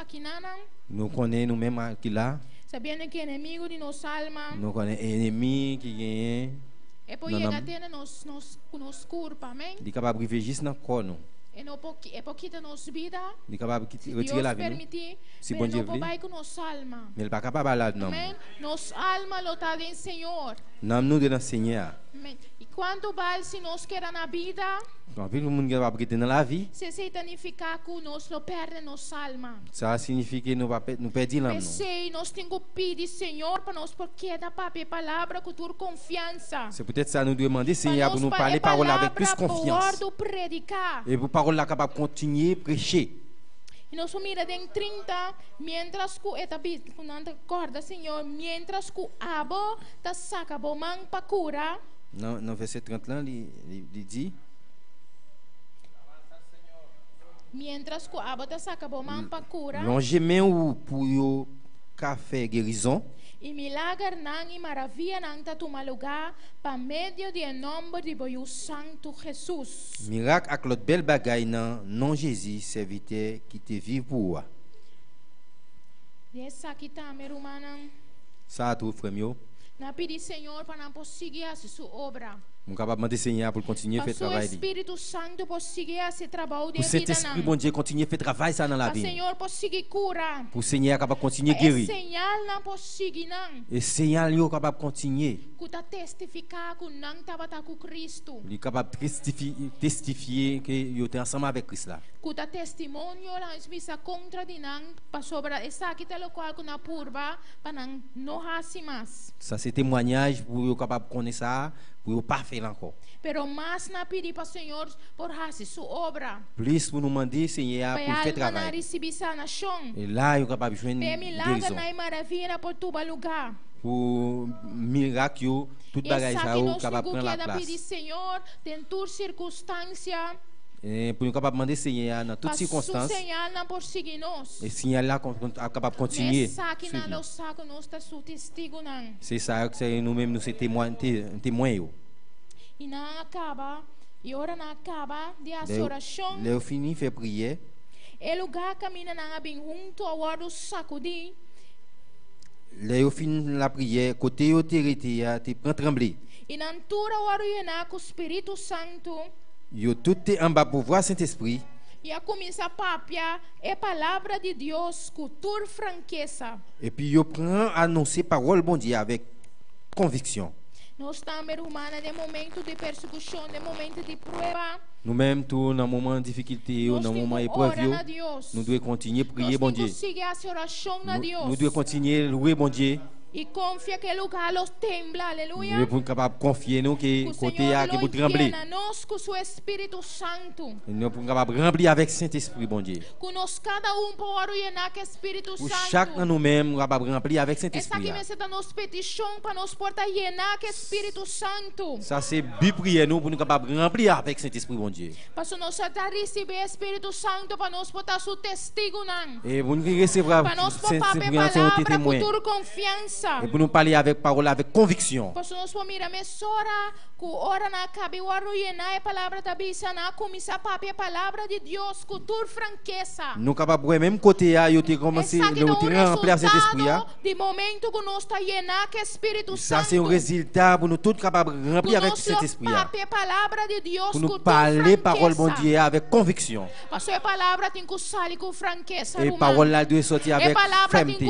aqui nanang. Nous connaissons nous même aqui là. Sabendo que inimigo de nos alma. Nous connaissons ennemi qui gagne. E poi chega até nos curva, amém? De capable viver juste dans corps nous. E pouquinho nos vida. De capable retirer la vie. Si bon Dieu veut. Mais il pas capable là non. Nos alma lotada em Senhor. Nam nous de Seigneur. E quando vale se nós quer na vida? Quand le monde capable dans la vie. Se significa que nós lo perde nos alma. Ça signifie que nous perdons l'âme. Sei nós temos que pedir Senhor para nós porque da palavra com toda confiança. C'est peut-être ça nous demander Seigneur pour nous parler parole avec plus confiance. Et pour parole là capable continuer prêcher. E nós mira em 30, mientras que etapit, quando acorda Senhor, mientras que abo ta saca bomang pa cura. Non, verset 30 là, il dit mientras que abo ta saca bomang pa cura. Longe meu pour yo café guérison. E milagre nang e maravilha nang ta tumalugar pa medio de nome de boiu santo Jesus. Miracle ak l'autre belle bagaille nan non Jésus serviteur qui te vive pour. Dessa kita merumanang. Ça tout frère mio. Na pedi Senhor para não prosseguir a sua obra. Mon capable demander Seigneur pour continuer faire travail. O Espírito Santo prosseguir esse trabalho de vida. Pour Saint-Esprit bon Dieu continuer faire travail ça dans la vie. Senhor prosseguir cura. Pour Seigneur capable continuer guérir. Señal não prosseguir não. Et Seigneur yo capable continuer. Kuta testificar que não estava com Cristo. Il capable testifier que yo était ensemble avec Christ là. Kuta testemunho lá espisa contra de não para sobre essa aqui te local na purba para não hasi mais. Ça c'est témoignage pour yo capable connaître ça. Pour pas faire encore. Pero mais na pedir para Senhor por fazer sua obra. Plus pour nous demander Seigneur pour faire travail. Et là, il est capable de joindre guérison. Pour miracle, toute bagage ça est capable de prendre la place. Et pour nous capable demander Seigneur dans toutes circonstances. Et signal là capable de continuer. C'est ça que nous-mêmes nous sommes témoins. E não acaba, e ora não acaba de essa oração. Leu fini fait prière. E lugar caminha na bem junto ao ar sacudi. Leu fin la prière côté au territoire te prend trembler. E na altura o ar yena com o Espírito Santo. Yo tout en bas pour voir Saint-Esprit. E a começar a papia é palavra de Deus com toda franqueza. Et puis yo prend annoncer parole bon Dieu avec conviction. Nós estamos humana de momento de persecução, de momento de prova. Nous-mêmes, tout dans moment de difficulté ou dans moment épreuve, nous devons continuer à prier bon Dieu. Nous devons continuer à louer bon Dieu. E confia que lugar los tembla, aleluia. Nous sommes capables de confier nous que côté a que vous tremblez. Nós com seu Espírito Santo. Nous sommes capables de remplir avec Saint-Esprit bon Dieu. Que nós cada pode llenar com Espírito Santo. Pour chaque de nous-mêmes capables de remplir avec Saint-Esprit. Essa aqui me nos petição para nos portar llenar com Espírito Santo. Ça c'est bi prier nous pour nous capables de remplir avec Saint-Esprit bon Dieu. Parce que nós já receber Espírito Santo para nos portar su testigo não. Et pour nous recevoir Saint-Esprit en tant que témoin. Para confiança. Et pour nous parler avec parole, avec conviction. Parce que nós mira mesora que ora na cabe o arruinar a palavra da bisa na começar a palavra de Deus com toda franqueza. Nous capable même côté a eu te commencer le remplir cet esprit a. De momento que nós está llenar que Espírito Santo. Ça c'est un résultat pour nous tous capable remplir avec cet esprit a. Palavra de Deus pour nous parler parole bon Dieu avec conviction. Parce que a palavra tem que sair com franqueza. Et parole là doit sortir avec fermeté.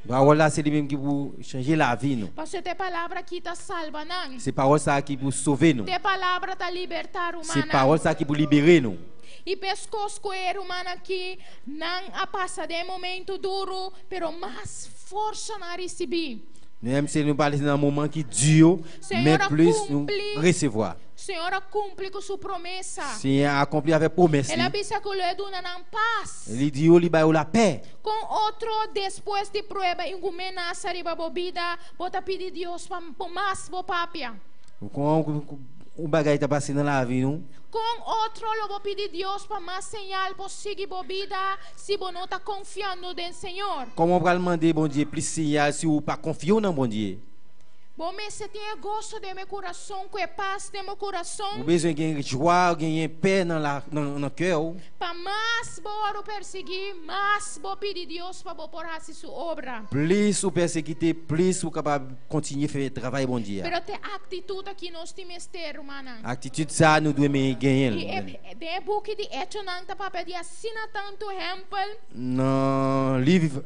Parole là c'est lui-même qui vous changer la vie nous. Parce que tes palavras qui t'a salva non. C'est parole ça qui vous sauver nous. Tes palavras t'a libertar humana. C'est parole ça qui vous libérer nous. E pescoço coelho humana que não a passa de momento duro, pero mais força na receber. Même si nous parlons d'un moment qui dure, mais plus nous recevoir. Senhora cumpre com sua promessa. Senhor accompli avec promesse. Ela bisa que lhe dona na paz. Ele dio li ba la paix. Com outro depois de prueba ingumena sariba bobida, bota pedir Deus para mais bo papia. O bagay tá passando na vida, não? Com outro, eu vou pedir Deus para mais señal para seguir a vida se você não está confiando no Senhor. Como para demander bom dia plus signal se o pas confiou no bom dia. Bom, mas se tem gosto de meu coração, que é paz de meu coração. O besoin de joie, de paix no cœur. Para mais vou perseguir, mais vou pedir Deus para pôr a sua obra. Plus o persécuter, plus o capable continuer faire travail bon dia. Pero tem atitude que nós temos ter, humana. Atitude ça nous devons gagner. De book de Hecho não tá para pedir assina tanto exemplo. Non, livre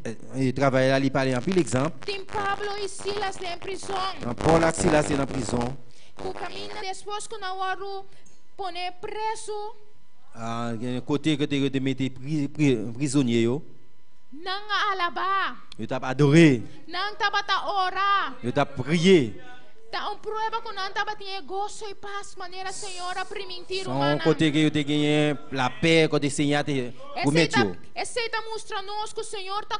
travail là, il parle en pile exemple. Tem Pablo e Silas em prisão. Paul et Silas dans prison. O caminho depois que na hora pone preso. Côté que de mettre prisonnier yo. Não alaba. Eu t'a adoré. Não tava ta orar. Eu t'a prié. Tá prova que não tava tinha gosto e paz maneira Senhora permitir humana. Côté que eu te gagné la paix côté Seigneur te prometeu. Esse tá mostra nós que o Senhor tá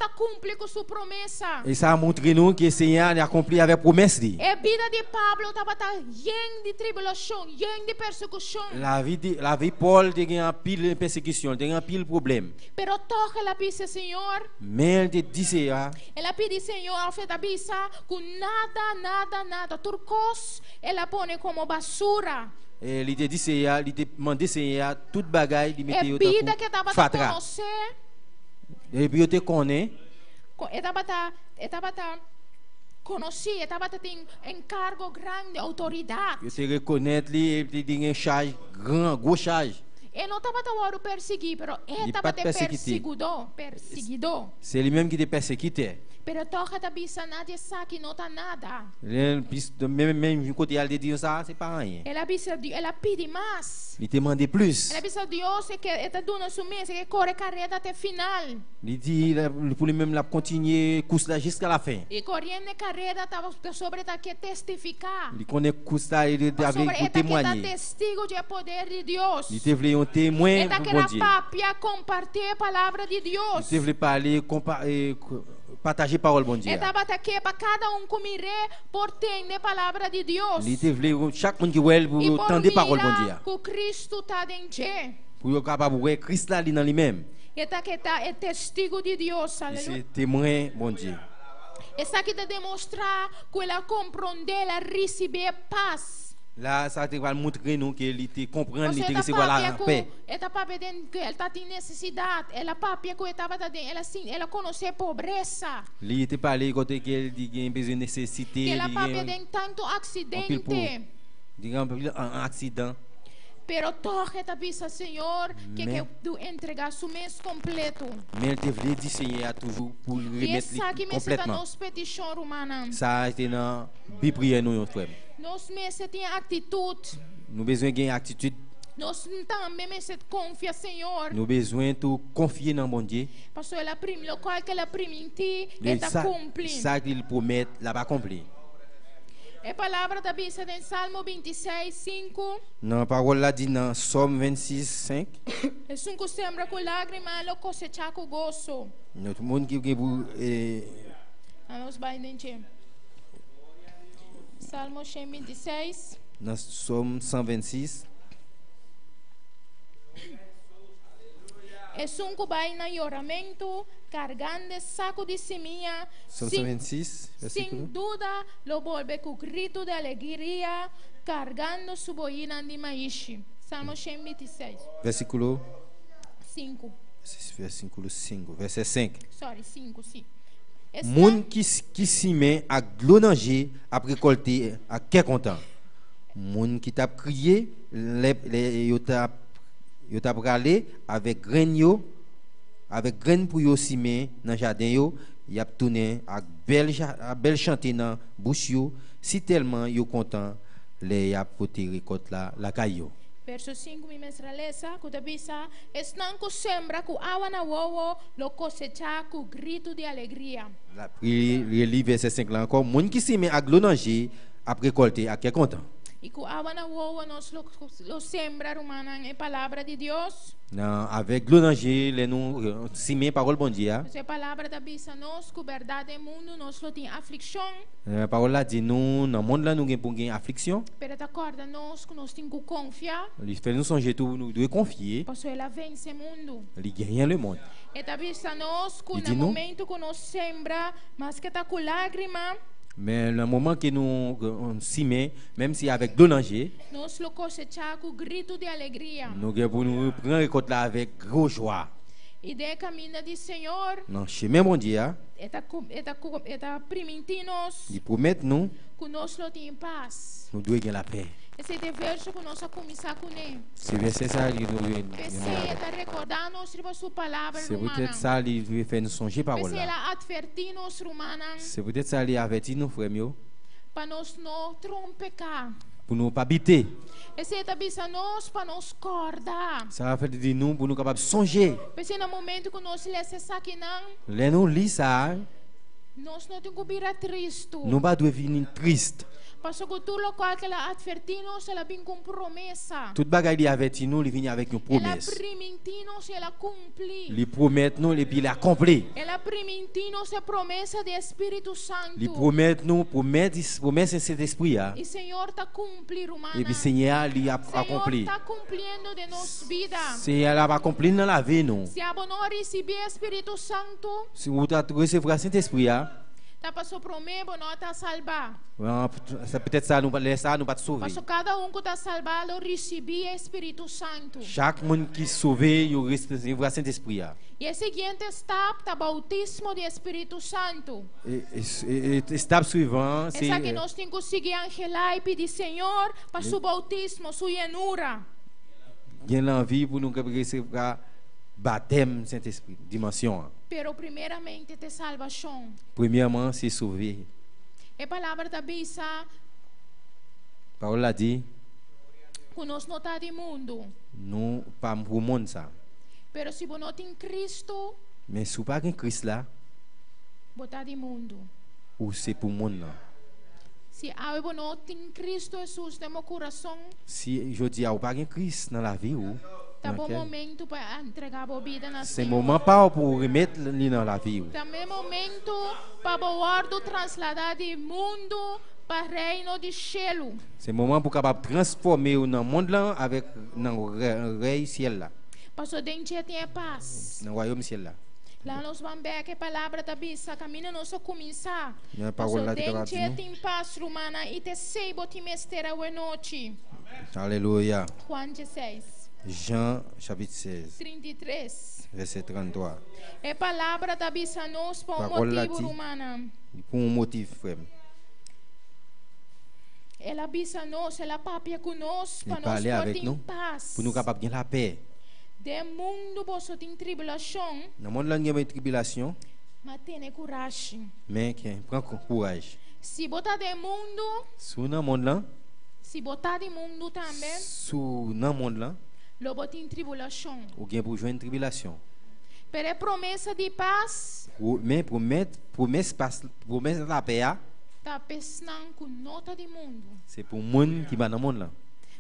cumpre com sua promessa. E ça montre nous que o Seigneur a accompli avec promesse li. A vida de Pablo tava cheia de tribulação, cheia de persecução. La vie Paul te gagné pile persécution, te gagné pile problème. Pero toca la pisa Senhor. Mais elle te dit ça. Ela pede Senhor ao fe da bisa com nada turcos ela põe como basura. Il te dit Seigneur, il te demandé Seigneur toute bagaille de mettre vida que tava fatra. Et puis eu te connais. Estava conheci, estava tem encargo grande, autoridade. Eu te reconnaître lui, il te dit charge gros charge. E não estava tão perseguir, pero estava te perseguido. C'est lui-même qui te persécutait. Pero toca da bisa nadie sabe que não tá nada. Même côté elle dit ça, c'est pas rien. Ela pede mais. Il te demande plus. Ela pede Deus que está dando sua mesa que corre carreira até final. Il dit pour lui-même la continuer course là jusqu'à la fin. E correndo carreira estava sobre tá que testificar. Il connaît course là il avec témoigner. Testigo de poder de Deus. Il te voulait un témoin pour Dieu. Papia compartilhar a palavra de Deus. Il te voulait parler partager parole bon Dieu. Estava aqui para cada comer por ter a palavra de Deus. Il te voulait chaque monde qui veut entendre parole bon Dieu. Que Cristo tá dentro. Pour eu capable voir Christ là dans lui-même. Eta que tá é testigo de Deus, aleluia. C'est témoin bon Dieu. Essa que te demonstrar que ela compreende, ela receber paz. Là, ça va montrer nous qu'il te comprend, il te recevoir la paix. Ela papia que ela tá tem necessidade, ela papia que estava ela sim, ela conhece pobreza. Ele te parler côté que ele tem besoin de nécessité, ela papia tem tanto acidente. Digamos un accident. Pero toque ta bisa Senhor que tu entregar su mês completo. Mais te voulait dire Seigneur toujours pour remettre complètement. Ça c'est dans bi prière nous frère. Nós mês tem atitude. Nous besoin gain attitude. Nós também mês confia Senhor. Nous besoin tu confier dans bon Dieu. Parce que la prime le quoi que la prometi est accompli. Ça qu'il promet là va accompli. A palavra da Bíblia em Salmo 26:5. Na parole lá dit dans Somme 26:5. É que sembra com lágrima, lo cosecha com gozo. Tout le monde qui Vamos vai dentro. Salmo 26. Dans Somme 126. É que vai na oramento, cargando saco de seminha. Somme 126, sem dúvida, lo volve com grito de alegria, cargando sua boina de maíz. Salmo 126. Versículo 5. Versículo 5, verset 5. Sorry, 5, sim. Moun qui s'y met à glonanger, à récolter, à qu'est content. Moun qui t'a crié, yo t'a bralé avec grain yo, avec grain pour yo s'y dans jardin yo, y a tourné à belle chanter dans bouche yo, si tellement yo content, les y a poté récolte la caillou. Verso 5 mi mestralesa, kutabisa, estão com sembra com água na uovo, lo cosecha com grito de alegria. La livre verset 5 là encore, moun qui s'y met à glonanger, à récolter, à qu'est content. E que a boa nós lo sembra romana é palavra de Deus. Non, avec l'onanger, les nous simer parole bon Dieu. É palavra da bisa nós que verdade do mundo nós lo tem aflição. Parole là dit nous dans monde là nous gain pour gain affliction. Pero te acorda nós que nós tem que confiar. Il fait nous songer tout nous devons confier. Parce ela vence mundo. Il gagne le monde. E ta bisa nós que no momento que nós sembra, mas que tá com lágrima. Mais le moment que nous simer, même si avec l'onanger, nous le cosechar com grito de alegria. Nous pour nous prendre récolte là avec grosse joie. E de caminho do Senhor. Non, chemin bon Dieu. Eta promete-nos. Il promet nous. Que nós lo tem paz. Nous devons gagner la paix. Esse verso que nós começar com ele. C'est verset ça il nous. Esse recordar-nos de sua palavra romana. C'est peut-être ça il veut faire nous songer parole là. Ela advertir-nos romana. C'est peut-être ça il avertir nous frères mieux. Para nós não trompecar. Pour nous pas habiter. Esse é tabisa nós para nós acordar. Ça va faire de nous pour nous capable songer. Esse no momento que nós lê essa que não. Les nous lit ça. Nós não tem que virar triste. Nous pas doit venir triste. Parce que tout le quoi qu'elle a adverti-nous, elle a bien une promesse. Toute bagaille il avertit nous, il vient avec une promesse. Elle a prometi-nous, elle a accompli. Il promet nous et puis il accomplit. Elle a prometi-nous cette promesse de Espírito Santo. Il promet nous, promesse cet esprit là. Et Seigneur t'a accompli, Romana. Et puis Seigneur il a accompli. Seigneur t'a accomplindo de nos vidas. Seigneur a accompli dans la vie nous. Si abonons receber Espírito Santo. Si vous recevrez cet esprit là. Tá passou prometo não tá salvar. Peut-être ça nous pas sauver. Parce que cada que tá salvado recebia Espírito Santo. Chaque monde qui sauvé, il recevra cet esprit là. E a seguinte etapa tá bautismo de Espírito Santo. Et étape suivante c'est essa que nós temos que seguir angelai e pedir Senhor para seu bautismo, sua llenura. Gain l'envie pour nous recevoir baptême Saint-Esprit, dimension. Pero primeiramente te salvação. Premièrement, c'est sauver. É palavra da Bisa. Parole a dit. Que nós não tá de mundo. Não pas pour monde ça. Pero se você não tem Cristo. Mais si pas en Christ là. Botar de mundo. Ou c'est pour monde là. Se você não tem Cristo Jesus no meu coração. Si je dis pas en Christ dans la vie ou. Tá bom momento para entregar a vida na C'est moment pas pour remettre lui dans la vie. Também momento para guardar trasladar do mundo para o reino de céu. C'est moment pour capable transformer dans monde là avec dans rei ciel là. Pastor dente tem paz. Dans royaume ciel là. Lá nós vamos ver que a palavra da Bisa caminha nós a começar. Pastor dente tem paz romana e te sei bote mestera a noite. Alléluia. Juan 16. Jean chapitre 16 33 verset 33. É palavra da Bisa nós por motivo romana. Pour un motif frère. Ela Bisa nós, ela papia conosco para nós ter paz. Pour nous capable de la paix. De mundo você tem tribulação. Dans monde là il y a tribulation. Mas tenha coragem. Mais prends courage. Se botar de mundo. Sous dans monde là. Se botar de mundo também. Sous dans monde là. Lo botar em tribulação. Ou bien pour joindre tribulation. Pero promessa de paz. Mais promesse la paix. Tá pensando com nota de mundo. C'est pour monde qui va dans monde là.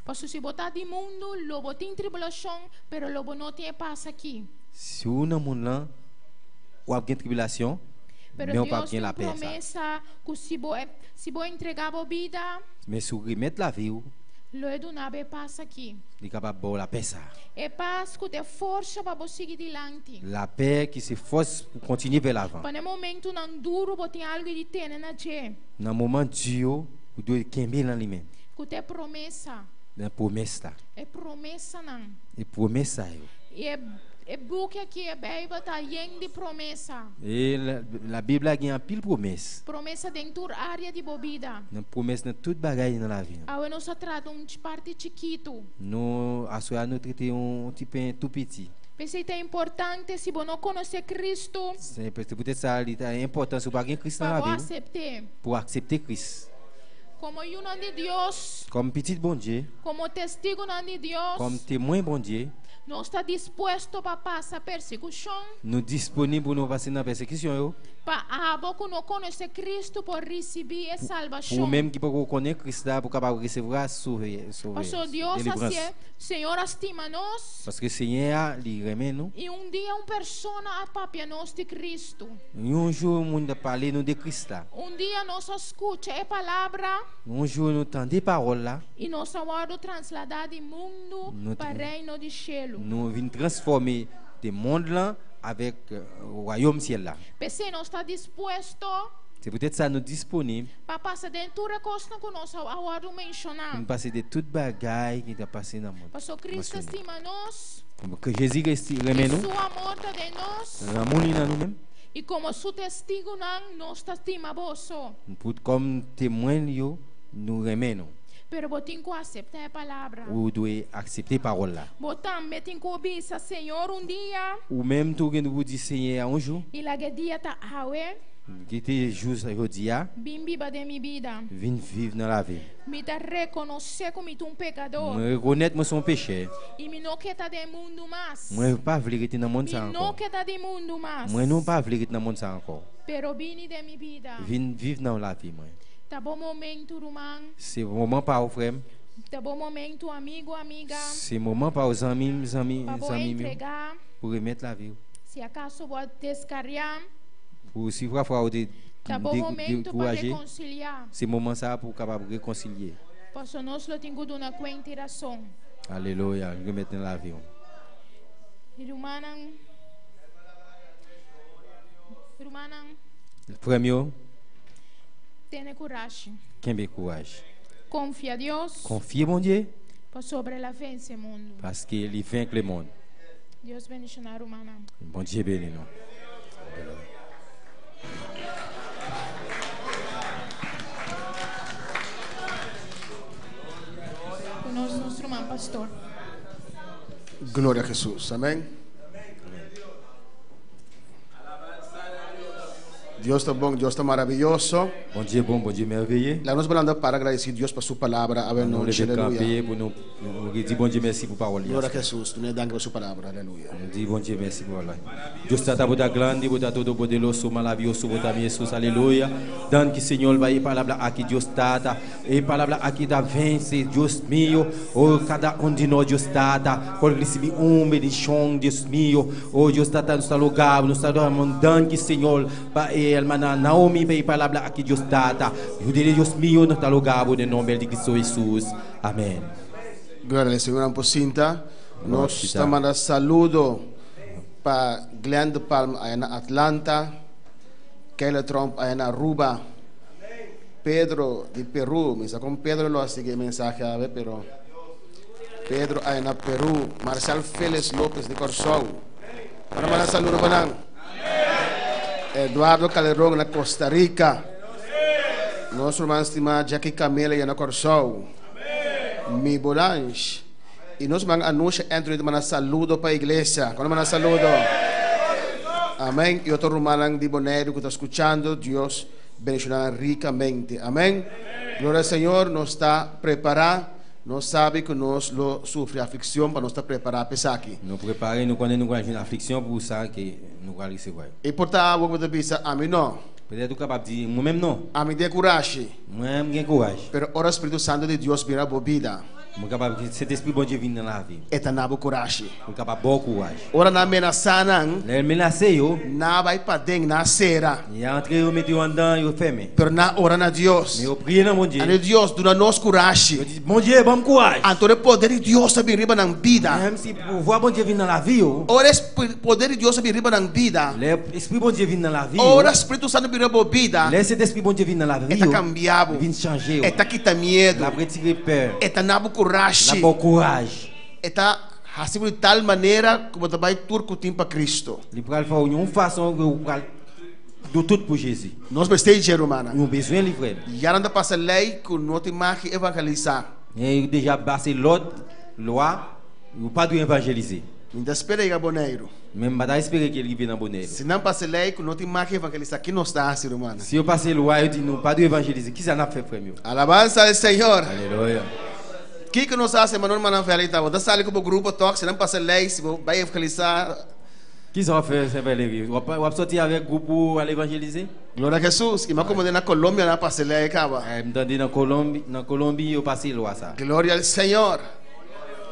Parce que se botar de mundo, lo botar em tribulação, pero lo não tem paz aqui. Si ou dans monde là, ou a tribulation, mais on pas bien la paix. Promessa que se bo entregar a vida. Mais si remettre la vie. Lo donar paz aqui. Il est capable de la paix ça. É paz que te força para seguir adiante. La paix qui se force pour continuer vers l'avant. Para momento não duro, botem algo de ter na je. Dans moment dur, vous devez camber dans lui-même. Que te promessa. Dans promesse là. É promessa não. Et promesse ça. E book aqui a Bíblia tá cheia de promessa. Et la Bible a une pile promesse. Promessa dentro da área de bobida. Une promesse dans toute bagaille dans la vie. A nós trata parte chiquito. Nous assoir nous traiter un petit peu tout petit. Pensei que é importante se você não conhecer Cristo. C'est peut-être ça est important se pas Christ dans la vie. Pour accepter Christ. Como filho de Deus. Comme petit bon Dieu. Como testigo de Deus. Comme témoin bon Dieu. Nós está disposto para passar perseguição. Nous disponibles pour nous passer dans persécution. Pour même qui peut connaître Christ là pour capable recevoir sauver délivrance. Parce que Seigneur il remet nous. E dia persona apapia nos de Cristo. Un jour monde parler nous de Christ là. Dia nos escuta a palavra. Un jour nous entend des paroles là. E nos awado trasladar de mundo para reino de cielo. Nous vinn transformer des mondes là avec royaume ciel là. Você não está disposto. C'est peut-être ça nous disponible. Para passar dentro da costa que nós awado mencionar. Nous passer de toute bagaille qui t'a passé dans le monde. Pastor Cristo estima nós. Que Jésus remet nous. Sua amor está de nós. L'amour est dans nous-mêmes. E como su testigo nós estima vosso. Comme témoin yo nous remet nous. Pero botin ko aceitar a palavra. Ou doit accepter parole là. Botam metin ko bisa Senhor dia. Ou même tout que nous dit Seigneur un jour. E la dia ta hawe. Qui était juste aujourd'hui. Bimbi ba de mi vida. Vin vivre dans la vie. Me ta reconhecer como um pecador. Me reconnaître moi son péché. E me não queta de mundo mais. Moi pas vouloir rester dans le monde ça encore. Não queta de mundo mais. Moi non pas vouloir rester dans le monde ça encore. Pero bini de mi vida. Vin vivre dans la vie moi. Tá bom momento, irmão. C'est moment pas au frère. Tá bom momento, amigo, amiga. C'est moment pas aux amis pour remettre la vie. Se acaso vou descarriar. Pour si fois de tá bom momento para reconciliar. C'est moment ça pour capable réconcilier. Posso nós lo tenho de uma cointeração. Alléluia, remettre la vie. Irmãs. Premier. Tenha coragem. Quem courage. Confia a Deus. Confie mon Dieu. Para sobre ela vence o mundo. Parce qu'il vainc le monde. Deus bendiga a irmã. Bon Dieu bénisse nous. Conosco nosso irmão pastor. Glória a Jesus. Amém. Deus está bom, Deus está maravilhoso. Bom dia bom, bom dia merveilleux. Lá nós vamos para agradecer Deus por sua palavra. Aleluia. Bom dia, merci pour parole. Glória a Jesus. Tu ne danke por sua palavra. Aleluia. Bom dia, merci pour parole. Deus está boda grande, boda todo poderoso, maravilhoso, boda Jesus. Aleluia. Dan que Senhor vai palavra aqui Deus está, e palavra aqui da vence, Deus meu, o cada de nós Deus está, por receber bendição, Deus meu, o Deus está no seu lugar, no seu dan que Senhor, hermana Naomi vai palavra aqui Deus está, eu diria Deus meu no seu lugar, no nome de Cristo Jesus. Amém. Glória ao Senhor, Ampocinta. Nós estamos mandando saludo para Glenn de Palma, aí na Atlanta, Kelly Trump, aí na Aruba, Pedro de Peru, me sacou Pedro lo sigue mensagem a ver, pero Pedro aí na Peru, Marcel Félix Lopes de Corsol. Para mandar saludo para Eduardo Calderón na Costa Rica. Nosso irmão estimado Jackie Camela aí na Corsol. Mi Bolange. E nós vamos anunciar entre de mandar saludo para a igreja. Quando mandar saludo. Amém. E outro irmão de Boneiro que está escutando, Deus bendicionar ricamente. Amém. Glória ao Senhor, nos está preparado. Nós sabe que nós sofre aflição para nós estar preparado para isso aqui. Nós preparamos, nós quando nós temos aflição por isso que nós vamos receber. E portanto, vou dizer, a mim não. Peut-être capable de dire, moi-même non. A mim tem coragem. Moi-même j'ai courage. Pero ora Espírito Santo de Deus vira bobida. Moi capable cet esprit bon Dieu vient dans la vie. Eta nabo coragem. Moi capable bon courage. Ora na menaçanan. Les menacer yo. Na vai para dentro na cera. E entrer eu meter en dedans eu fermer. Pero na ora na Deus. Mais eu prier na mon Dieu. Ane Deus dona nos coragem. Mon Dieu bon courage. Antore poder de Deus se riba na vida. Même si pouvoir bon Dieu vient dans la vie yo. Ora poder de Deus se riba na vida. L'esprit bon Dieu vient dans la vie. Ora Espírito Santo vira bobida. Cet esprit bon Dieu vient dans la vie. Eta cambiado. Vient changer. Eta quita medo. La retirer peur. Eta nabo coragem. La courage. Eta assim de tal maneira como também turco tem para Cristo. Ele pral faire une façon de tout pour Jésus. Nós besteja romana. Nous besoin livrer. Já anda passa lei que não tem mais que evangelizar. Et déjà passé l'autre loi, ou pas de évangéliser. Ainda espera ir a Boneiro. Même pas espérer qu'il vienne dans Boneiro. Se não passa lei que não tem mais que evangelizar, que não está assim romana. Si eu passei loi, eu dis não pas de évangéliser. Qui ça n'a fait frère meu? Alabança ao Senhor. Aleluia. Que nós fazemos, mano, mano, velho, então, da sala que o grupo toca, se não passa lei, se vai evangelizar, Qui ça fait, c'est Valérie? On va sortir avec groupe pour aller évangéliser? Glória a Jesus. E como na Colômbia na passei aí acaba. M'entendez na Colombie, au passé loi ça. Glória ao Senhor.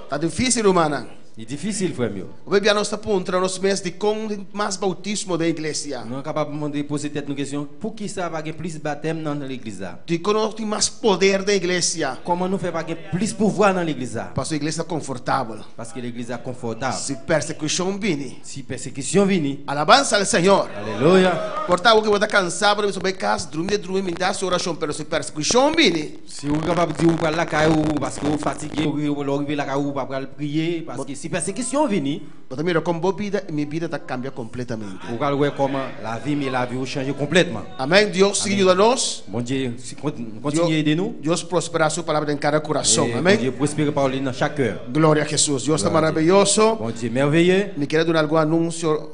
Tá difícil, humana. É difícil, frère meu. O bebê nós está ponto nos meses de com mais bautismo da igreja. Não é capaz de poser tête nos questions. Por que ça va plus baptême dans l'église là? De conosco mais poder da igreja. Comment nous fait pas plus pouvoir dans l'église là? Parce que a igreja é confortável. Parce que l'église est confortable. Se persecução vini. Si persécution vini. Alabança ao Senhor. Alléluia. Portanto, que você está cansado, você vai casa, dormir, me dá sua oração, pero se persecução vini. Si vous capable de dire ou pas la caillou parce que vous fatigué ou arriver la caillou pas prier parce que si persécution vini. Mas mira como minha vida está cambia completamente. Vous allez voir comment la vie change complètement. Amém. Deus ajuda nós. Bon Dieu, continue à aider nous. Deus prospera sua palavra em cada coração. Amém. Bon Dieu prospère parole dans chaque cœur. Glória a Jesus. Deus está maravilhoso. Bon Dieu merveilleux. Me quero dar algum anúncio